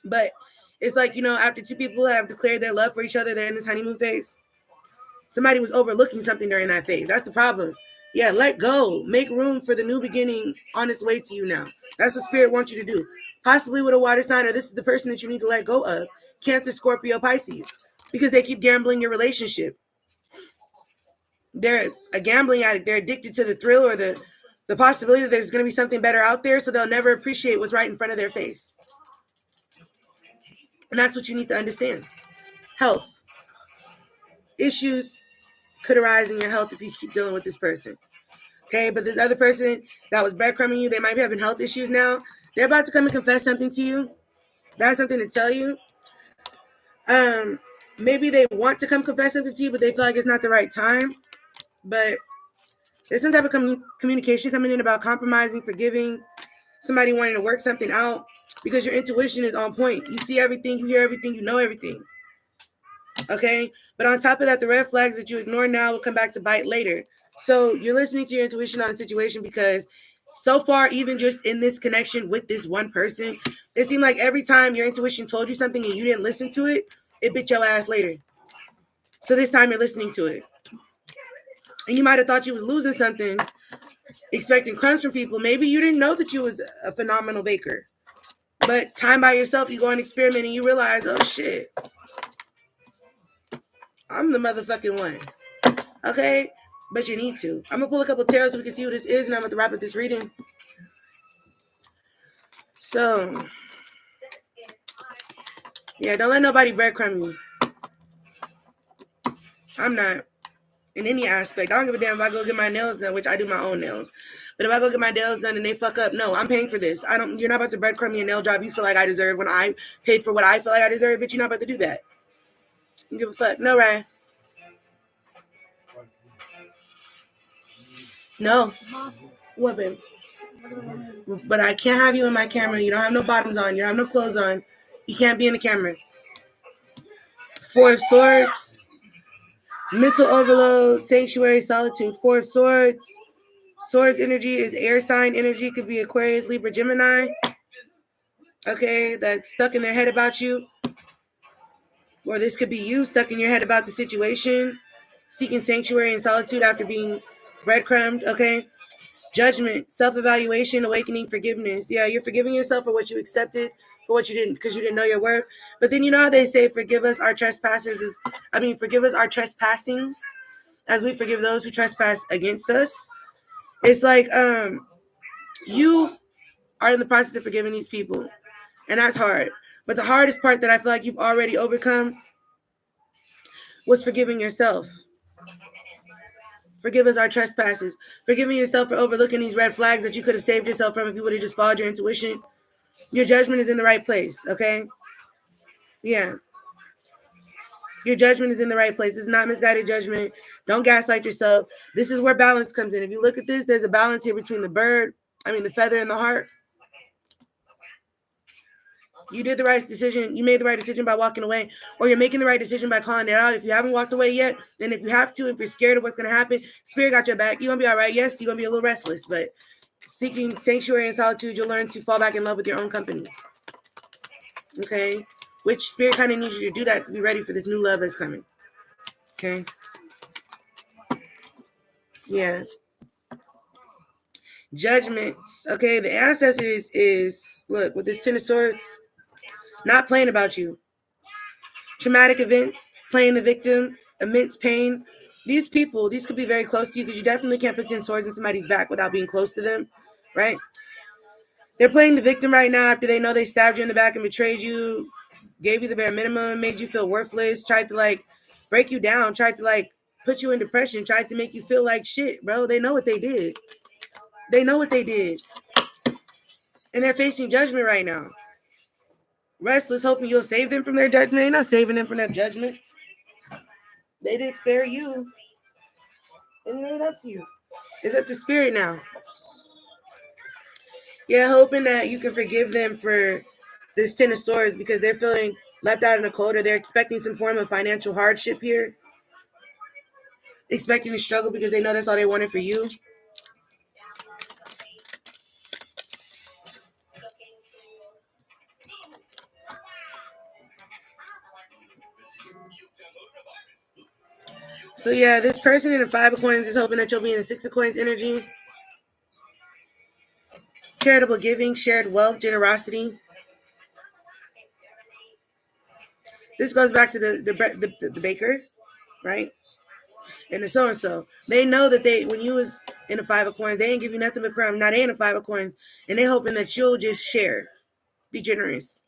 But it's like, after two people have declared their love for each other, they're in this honeymoon phase. Somebody was overlooking something during that phase. That's the problem. Yeah, let go. Make room for the new beginning on its way to you now. That's what Spirit wants you to do. Possibly with a water sign, or this is the person that you need to let go of. Cancer, Scorpio, Pisces. Because they keep gambling your relationship. They're a gambling addict. They're addicted to the thrill or the possibility that there's going to be something better out there, so they'll never appreciate what's right in front of their face. And that's what you need to understand. Health. Issues could arise in your health if you keep dealing with this person. Okay, but this other person that was breadcrumbing you, they might be having health issues now. They're about to come and confess something to you. That's something to tell you. Maybe they want to come confess something to you, but they feel like it's not the right time. But there's some type of communication coming in about compromising, forgiving, somebody wanting to work something out, because your intuition is on point. You see everything, you hear everything, you know everything. Okay? But on top of that, the red flags that you ignore now will come back to bite later. So you're listening to your intuition on the situation, because so far, even just in this connection with this one person, it seemed like every time your intuition told you something and you didn't listen to it, it bit your ass later. So this time you're listening to it. And you might have thought you was losing something, expecting crumbs from people. Maybe you didn't know that you was a phenomenal baker. But time by yourself, you go and experiment and you realize, oh shit, I'm the motherfucking one. Okay? But you need to. I'm going to pull a couple tarots so we can see what this is, and I'm going to wrap up this reading. So, yeah, don't let nobody breadcrumb you. I'm not in any aspect. I don't give a damn if I go get my nails done, which I do my own nails. But if I go get my nails done and they fuck up, no, I'm paying for this. You're not about to breadcrumb me a nail job you feel like I deserve when I paid for what I feel like I deserve, but you're not about to do that. You give a fuck. No, right? No. What, babe? But I can't have you in my camera. You don't have no bottoms on. You don't have no clothes on. You can't be in the camera. Four of Swords. Mental overload. Sanctuary. Solitude. Four of Swords. Swords energy is air sign energy. Could be Aquarius, Libra, Gemini. Okay, that's stuck in their head about you. Or this could be you stuck in your head about the situation. Seeking sanctuary and solitude after being breadcrumbed. Okay. Judgment, self-evaluation, awakening, forgiveness. Yeah, you're forgiving yourself for what you accepted, for what you didn't, because you didn't know your worth. But then you know how they say, forgive us our trespasses, forgive us our trespassings, as we forgive those who trespass against us. It's like you are in the process of forgiving these people, and that's hard. But the hardest part that I feel like you've already overcome was forgiving yourself. Forgive us our trespasses. Forgiving yourself for overlooking these red flags that you could have saved yourself from if you would have just followed your intuition. Your judgment is in the right place, okay? Yeah. Your judgment is in the right place. This is not misguided judgment. Don't gaslight yourself. This is where balance comes in. If you look at this, there's a balance here between the feather and the heart. You did the right decision. You made the right decision by walking away, or you're making the right decision by calling it out. If you haven't walked away yet, then if you have to, if you're scared of what's going to happen, Spirit got your back. You're going to be all right. Yes, you're going to be a little restless, but seeking sanctuary and solitude, you'll learn to fall back in love with your own company. Okay? Which Spirit kind of needs you to do that to be ready for this new love that's coming. Okay? Yeah. Judgments. Okay, the ancestors is, look, with this Ten of Swords, not playing about you. Traumatic events, playing the victim, immense pain. These people, these could be very close to you because you definitely can't put 10 swords in somebody's back without being close to them, right? They're playing the victim right now after they know they stabbed you in the back and betrayed you, gave you the bare minimum, made you feel worthless, tried to like break you down, tried to like put you in depression, tried to make you feel like shit, bro. They know what they did. They know what they did. And they're facing judgment right now. Restless, hoping you'll save them from their judgment. They're not saving them from that judgment. They didn't spare you. And it ain't up to you. It's up to spirit now. Yeah, hoping that you can forgive them for this Ten of Swords because they're feeling left out in the cold, or they're expecting some form of financial hardship here. Expecting to struggle because they know that's all they wanted for you. So yeah, this person in the Five of Coins is hoping that you'll be in the Six of Coins energy. Charitable giving, shared wealth, generosity. This goes back to the baker, right? And the so-and-so. They know that when you was in the Five of Coins, they ain't give you nothing but crumb. Now they in the Five of Coins, and they hoping that you'll just share. Be generous.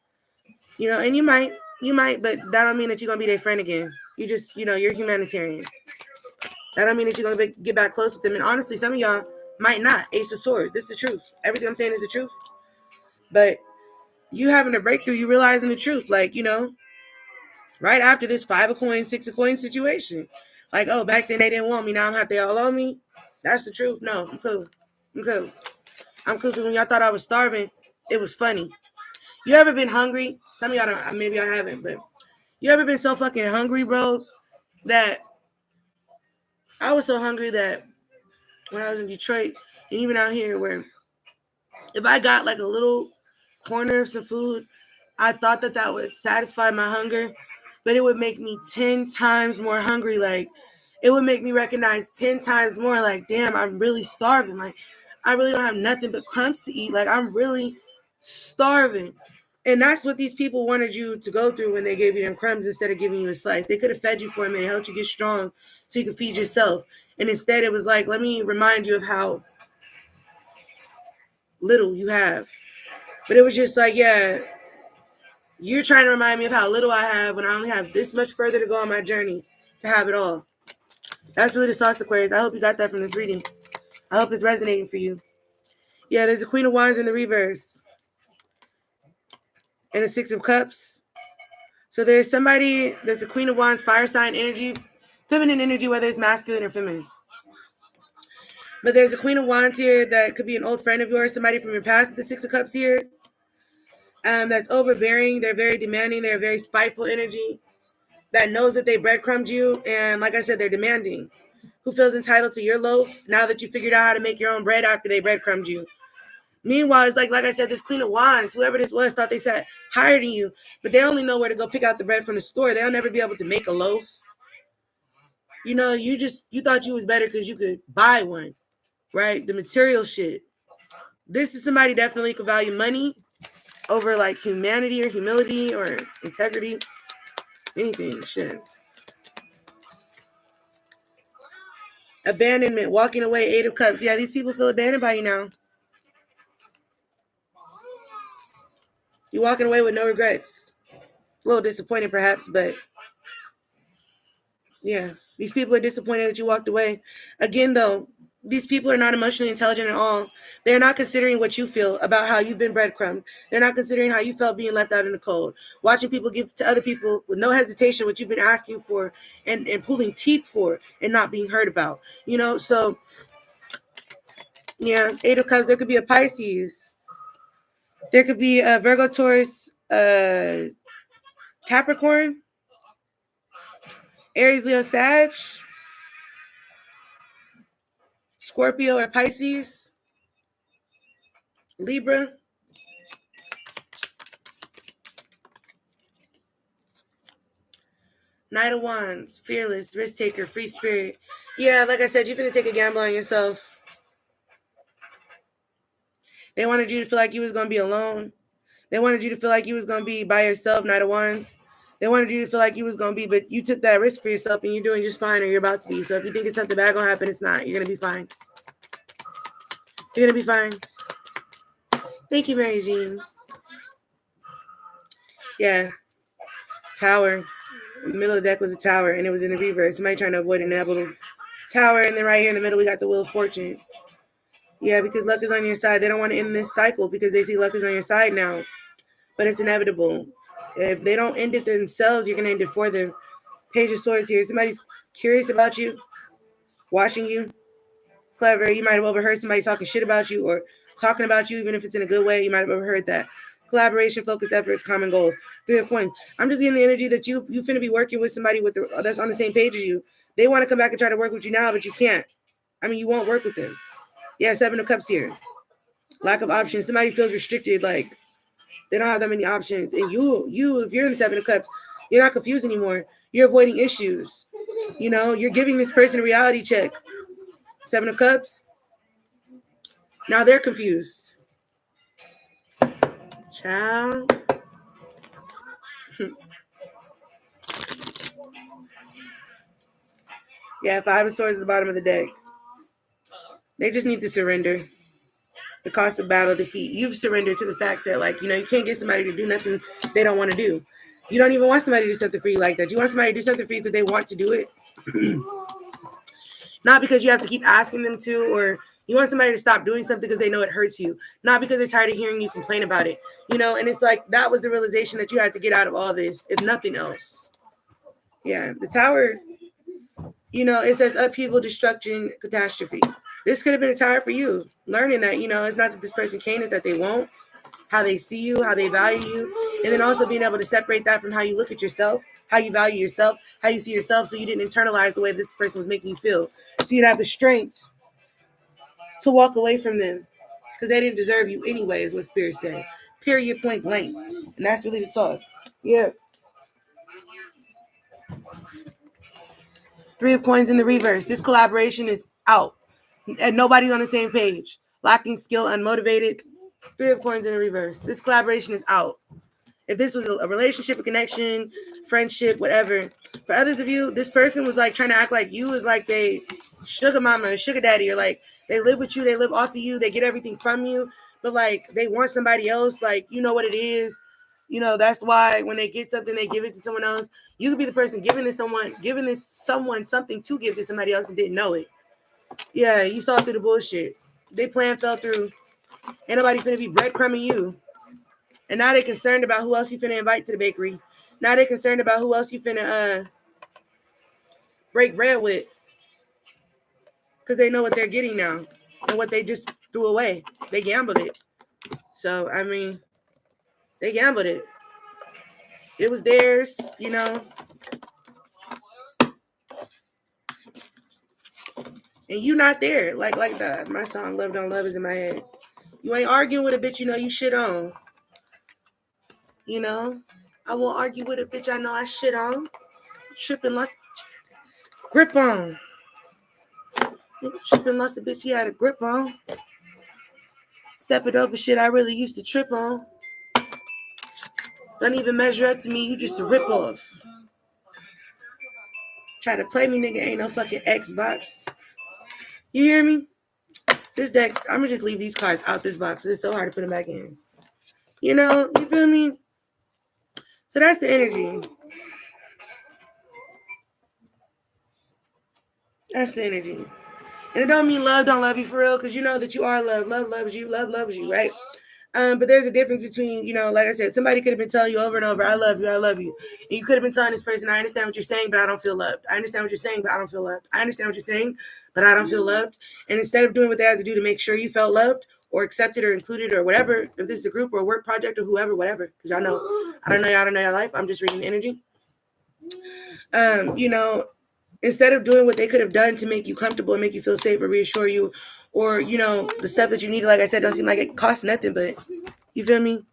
You know, and you might, but that don't mean that you're going to be their friend again. You just, you're humanitarian. That don't mean that you're going to get back close with them. And honestly, some of y'all might not. Ace of Swords. This is the truth. Everything I'm saying is the truth. But you having a breakthrough, you realizing the truth. Like, right after this Five of Coins, Six of Coins situation. Like, oh, back then they didn't want me. Now I'm happy they all on me. That's the truth. No, I'm cool. I'm cool. I'm cool because when y'all thought I was starving, it was funny. You ever been hungry? Some of y'all don't, maybe I haven't, but you ever been so fucking hungry, bro, that I was so hungry that when I was in Detroit and even out here, where if I got like a little corner of some food, I thought that would satisfy my hunger, but it would make me 10 times more hungry. Like, it would make me recognize 10 times more, like, damn, I'm really starving. Like, I really don't have nothing but crumbs to eat. Like, I'm really starving. And that's what these people wanted you to go through when they gave you them crumbs instead of giving you a slice. They could have fed you for a minute, helped you get strong so you could feed yourself. And instead it was like, let me remind you of how little you have. But it was just like, yeah, you're trying to remind me of how little I have when I only have this much further to go on my journey to have it all. That's really the sauce, Aquarius. I hope you got that from this reading. I hope it's resonating for you. Yeah, there's a Queen of Wands in the reverse. And a Six of Cups. So there's a Queen of Wands, fire sign energy, feminine energy, whether it's masculine or feminine. But there's a Queen of Wands here that could be an old friend of yours, somebody from your past with the Six of Cups here. That's overbearing. They're very demanding. They're very spiteful energy that knows that they breadcrumbed you. And like I said, they're demanding. Who feels entitled to your loaf now that you figured out how to make your own bread after they breadcrumbed you? Meanwhile, it's like I said, this Queen of Wands, whoever this was, thought they said higher than you, but they only know where to go pick out the bread from the store. They'll never be able to make a loaf. You thought you was better because you could buy one, right? The material shit. This is somebody definitely could value money over like humanity or humility or integrity, anything, shit. Abandonment, walking away, Eight of Cups. Yeah, these people feel abandoned by you now. You're walking away with no regrets. A little disappointed perhaps, but yeah, these people are disappointed that you walked away. Again, though, these people are not emotionally intelligent at all. They're not considering what you feel about how you've been breadcrumbed. They're not considering how you felt being left out in the cold. Watching people give to other people with no hesitation what you've been asking for and pulling teeth for and not being heard about. So yeah, Eight of Cups, there could be a Pisces. There could be a Virgo, Taurus, Capricorn, Aries, Leo, Sag, Scorpio or Pisces, Libra. Knight of Wands, fearless, risk taker, free spirit. Yeah, like I said, you're finna take a gamble on yourself. They wanted you to feel like you was gonna be alone. They wanted you to feel like you was gonna be by yourself, Knight of Wands. They wanted you to feel like you was gonna be, but you took that risk for yourself and you're doing just fine, or you're about to be. So if you think it's something bad gonna happen, it's not. You're gonna be fine. You're gonna be fine. Thank you, Mary Jean. Yeah. Tower. In the middle of the deck was a tower, and it was in the reverse. Somebody trying to avoid an inevitable tower, and then right here in the middle we got the Wheel of Fortune. Yeah, because luck is on your side. They don't want to end this cycle because they see luck is on your side now. But it's inevitable. If they don't end it themselves, you're going to end it for them. Page of Swords here. Somebody's curious about you, watching you. Clever. You might have overheard somebody talking shit about you or talking about you, even if it's in a good way. You might have overheard that. Collaboration, focused efforts, common goals. 3 of Coins. I'm just getting the energy that you finna be working with somebody that's on the same page as you. They want to come back and try to work with you now, but you can't. I mean, you won't work with them. Yeah, 7 of Cups here. Lack of options. Somebody feels restricted, like they don't have that many options. And you, if you're in the 7 of Cups, you're not confused anymore. You're avoiding issues. You know, you're giving this person a reality check. 7 of Cups. Now they're confused. Ciao. Yeah, 5 of Swords at the bottom of the deck. They just need to surrender. The cost of battle, defeat. You've surrendered to the fact that, like, you know, you can't get somebody to do nothing they don't want to do. You don't even want somebody to do something for you like that. You want somebody to do something for you because they want to do it. Not because you have to keep asking them to, or you want somebody to stop doing something because they know it hurts you. Not because they're tired of hearing you complain about it. You know, and it's like that was the realization that you had to get out of all this, if nothing else. Yeah, the Tower, you know, it says upheaval, destruction, catastrophe. This could have been a tower for you. Learning that, you know, it's not that this person can't, it's that they won't. How they see you, how they value you. And then also being able to separate that from how you look at yourself, how you value yourself, how you see yourself, so you didn't internalize the way this person was making you feel. So you'd have the strength to walk away from them because they didn't deserve you anyway, is what Spirit said. Period, point blank. And that's really the sauce. Yeah. 3 of Coins in the reverse. This collaboration is out. And nobody's on the same page. Lacking skill, unmotivated. 3 of Coins in the reverse. This collaboration is out. If this was a relationship, a connection, friendship, whatever. For others of you, this person was like trying to act like you is like they sugar mama, sugar daddy, or like they live with you, they live off of you, they get everything from you, but like they want somebody else, like you know what it is. You know, that's why when they get something, they give it to someone else. You could be the person giving this someone something to give to somebody else and didn't know it. Yeah, you saw through the bullshit. They plan fell through. Ain't nobody finna be breadcrumbing you. And now they're concerned about who else you finna invite to the bakery. Now they're concerned about who else you finna break bread with. Because they know what they're getting now. And what they just threw away. They gambled it. So, I mean, they gambled it. It was theirs, you know. And you not there. Like that. My song, Love Don't Love, is in my head. You ain't arguing with a bitch you know you shit on. You know? I won't argue with a bitch I know I shit on. Tripping lost grip on. Tripping lost a bitch he had a grip on. Stepping over shit I really used to trip on. Don't even measure up to me, you just a ripoff. Try to play me, nigga, ain't no fucking Xbox. You hear me? This deck, I'm gonna just leave these cards out this box. It's so hard to put them back in. You know, you feel me? So that's the energy. That's the energy. And it don't mean love don't love you for real, because you know that you are loved. Love loves you. Love loves you, right? But there's a difference between, you know, like I said, somebody could have been telling you over and over, I love you, I love you. And you could have been telling this person, I understand what you're saying, but I don't feel loved. I understand what you're saying, but I don't feel loved. I understand what you're saying, but I don't feel loved. And instead of doing what they had to do to make sure you felt loved or accepted or included or whatever, if this is a group or a work project or whoever, whatever, because y'all know, I don't know your life. I'm just reading the energy. You know, instead of doing what they could have done to make you comfortable and make you feel safe or reassure you, or, you know, the stuff that you need, like I said, don't seem like it costs nothing, but you feel me?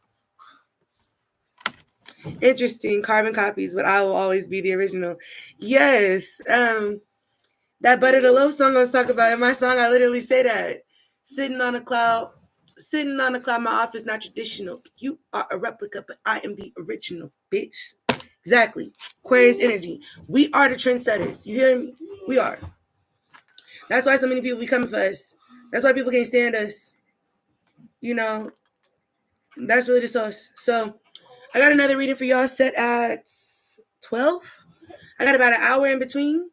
Interesting. Carbon copies, but I will always be the original. Yes. That Butter the Loaf song I was talking about. In my song, I literally say that. Sitting on a cloud. Sitting on a cloud. My office not traditional. You are a replica, but I am the original, bitch. Exactly. Aquarius energy. We are the trendsetters. You hear me? We are. That's why so many people be coming for us. That's why people can't stand us. You know, that's really the sauce. So I got another reading for y'all set at 12. I got about an hour in between.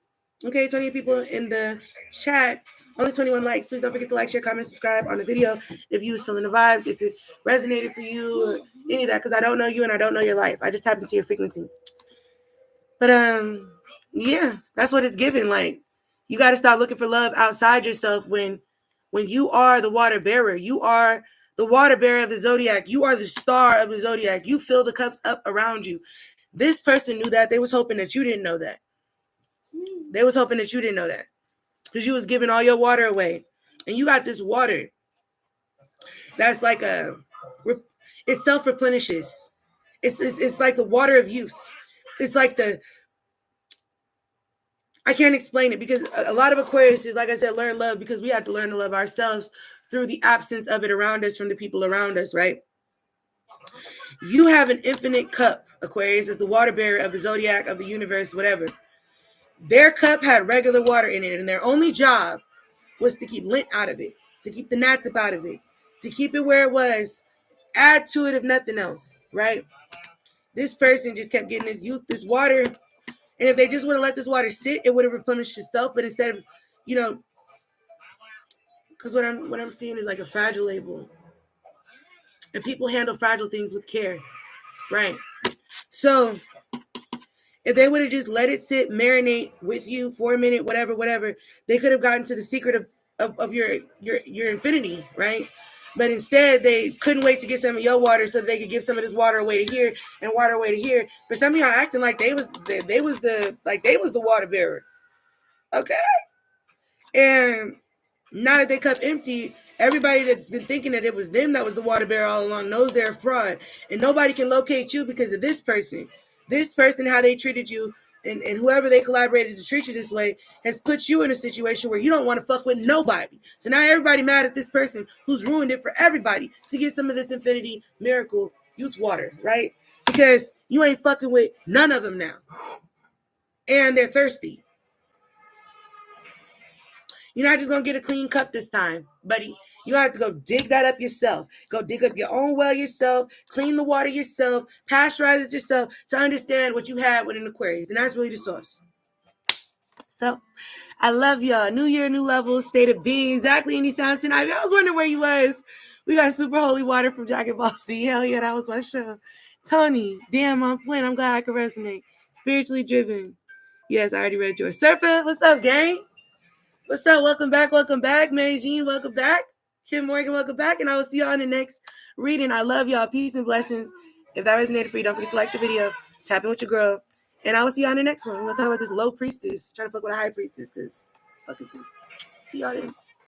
Okay, 20 people in the chat. Only 21 likes. Please don't forget to like, share, comment, subscribe on the video if you was feeling the vibes, if it resonated for you, or any of that, because I don't know you and I don't know your life. I just tap into your frequency. But yeah, that's what it's given. Like, you got to stop looking for love outside yourself when you are the water bearer. You are the water bearer of the zodiac. You are the star of the zodiac. You fill the cups up around you. This person knew that. They was hoping that you didn't know that. They was hoping that you didn't know that, because you was giving all your water away, and you got this water that's like it self-replenishes. It's like the water of youth. It's like I can't explain it, because a lot of Aquarius is, like I said, learn love, because we have to learn to love ourselves through the absence of it around us from the people around us, right? You have an infinite cup. Aquarius is the water bearer of the zodiac, of the universe, whatever. Their cup had regular water in it, and their only job was to keep lint out of it, to keep the gnats up out of it, to keep it where it was, add to it if nothing else, right? This person just kept getting this water, and if they just would have let this water sit, it would have replenished itself. But instead of, because what I'm seeing is like a fragile label, and people handle fragile things with care, right? So if they would have just let it sit, marinate with you for a minute, whatever, they could have gotten to the secret of your infinity, right? But instead, they couldn't wait to get some of your water so they could give some of this water away to here and water away to here. For some of y'all acting like they was the water bearer, okay? And now that they cup empty, everybody that's been thinking that it was them that was the water bearer all along knows they're a fraud, and nobody can locate you because of this person. This person, how they treated you, and whoever they collaborated to treat you this way, has put you in a situation where you don't want to fuck with nobody. So now everybody mad at this person who's ruined it for everybody to get some of this infinity miracle youth water, right? Because you ain't fucking with none of them now. And they're thirsty. You're not just going to get a clean cup this time, buddy. You have to go dig that up yourself. Go dig up your own well yourself. Clean the water yourself. Pasteurize it yourself to understand what you had with an Aquarius. And that's really the source. So, I love y'all. New year, new levels, state of being. Exactly. Any sounds tonight. I was wondering where you was. We got Super Holy Water from Jack and Ball C. Hell yeah, that was my show. Tony, damn, on point. I'm glad I could resonate. Spiritually driven. Yes, I already read yours. Surfer, what's up, gang? What's up? Welcome back. Mary Jean, welcome back. Kim Morgan, welcome back. And I will see y'all in the next reading. I love y'all. Peace and blessings. If that resonated for you, don't forget to like the video. Tap in with your girl. And I will see y'all in the next one. We're going to talk about this low priestess. Trying to fuck with a high priestess, because fuck is this. See y'all then.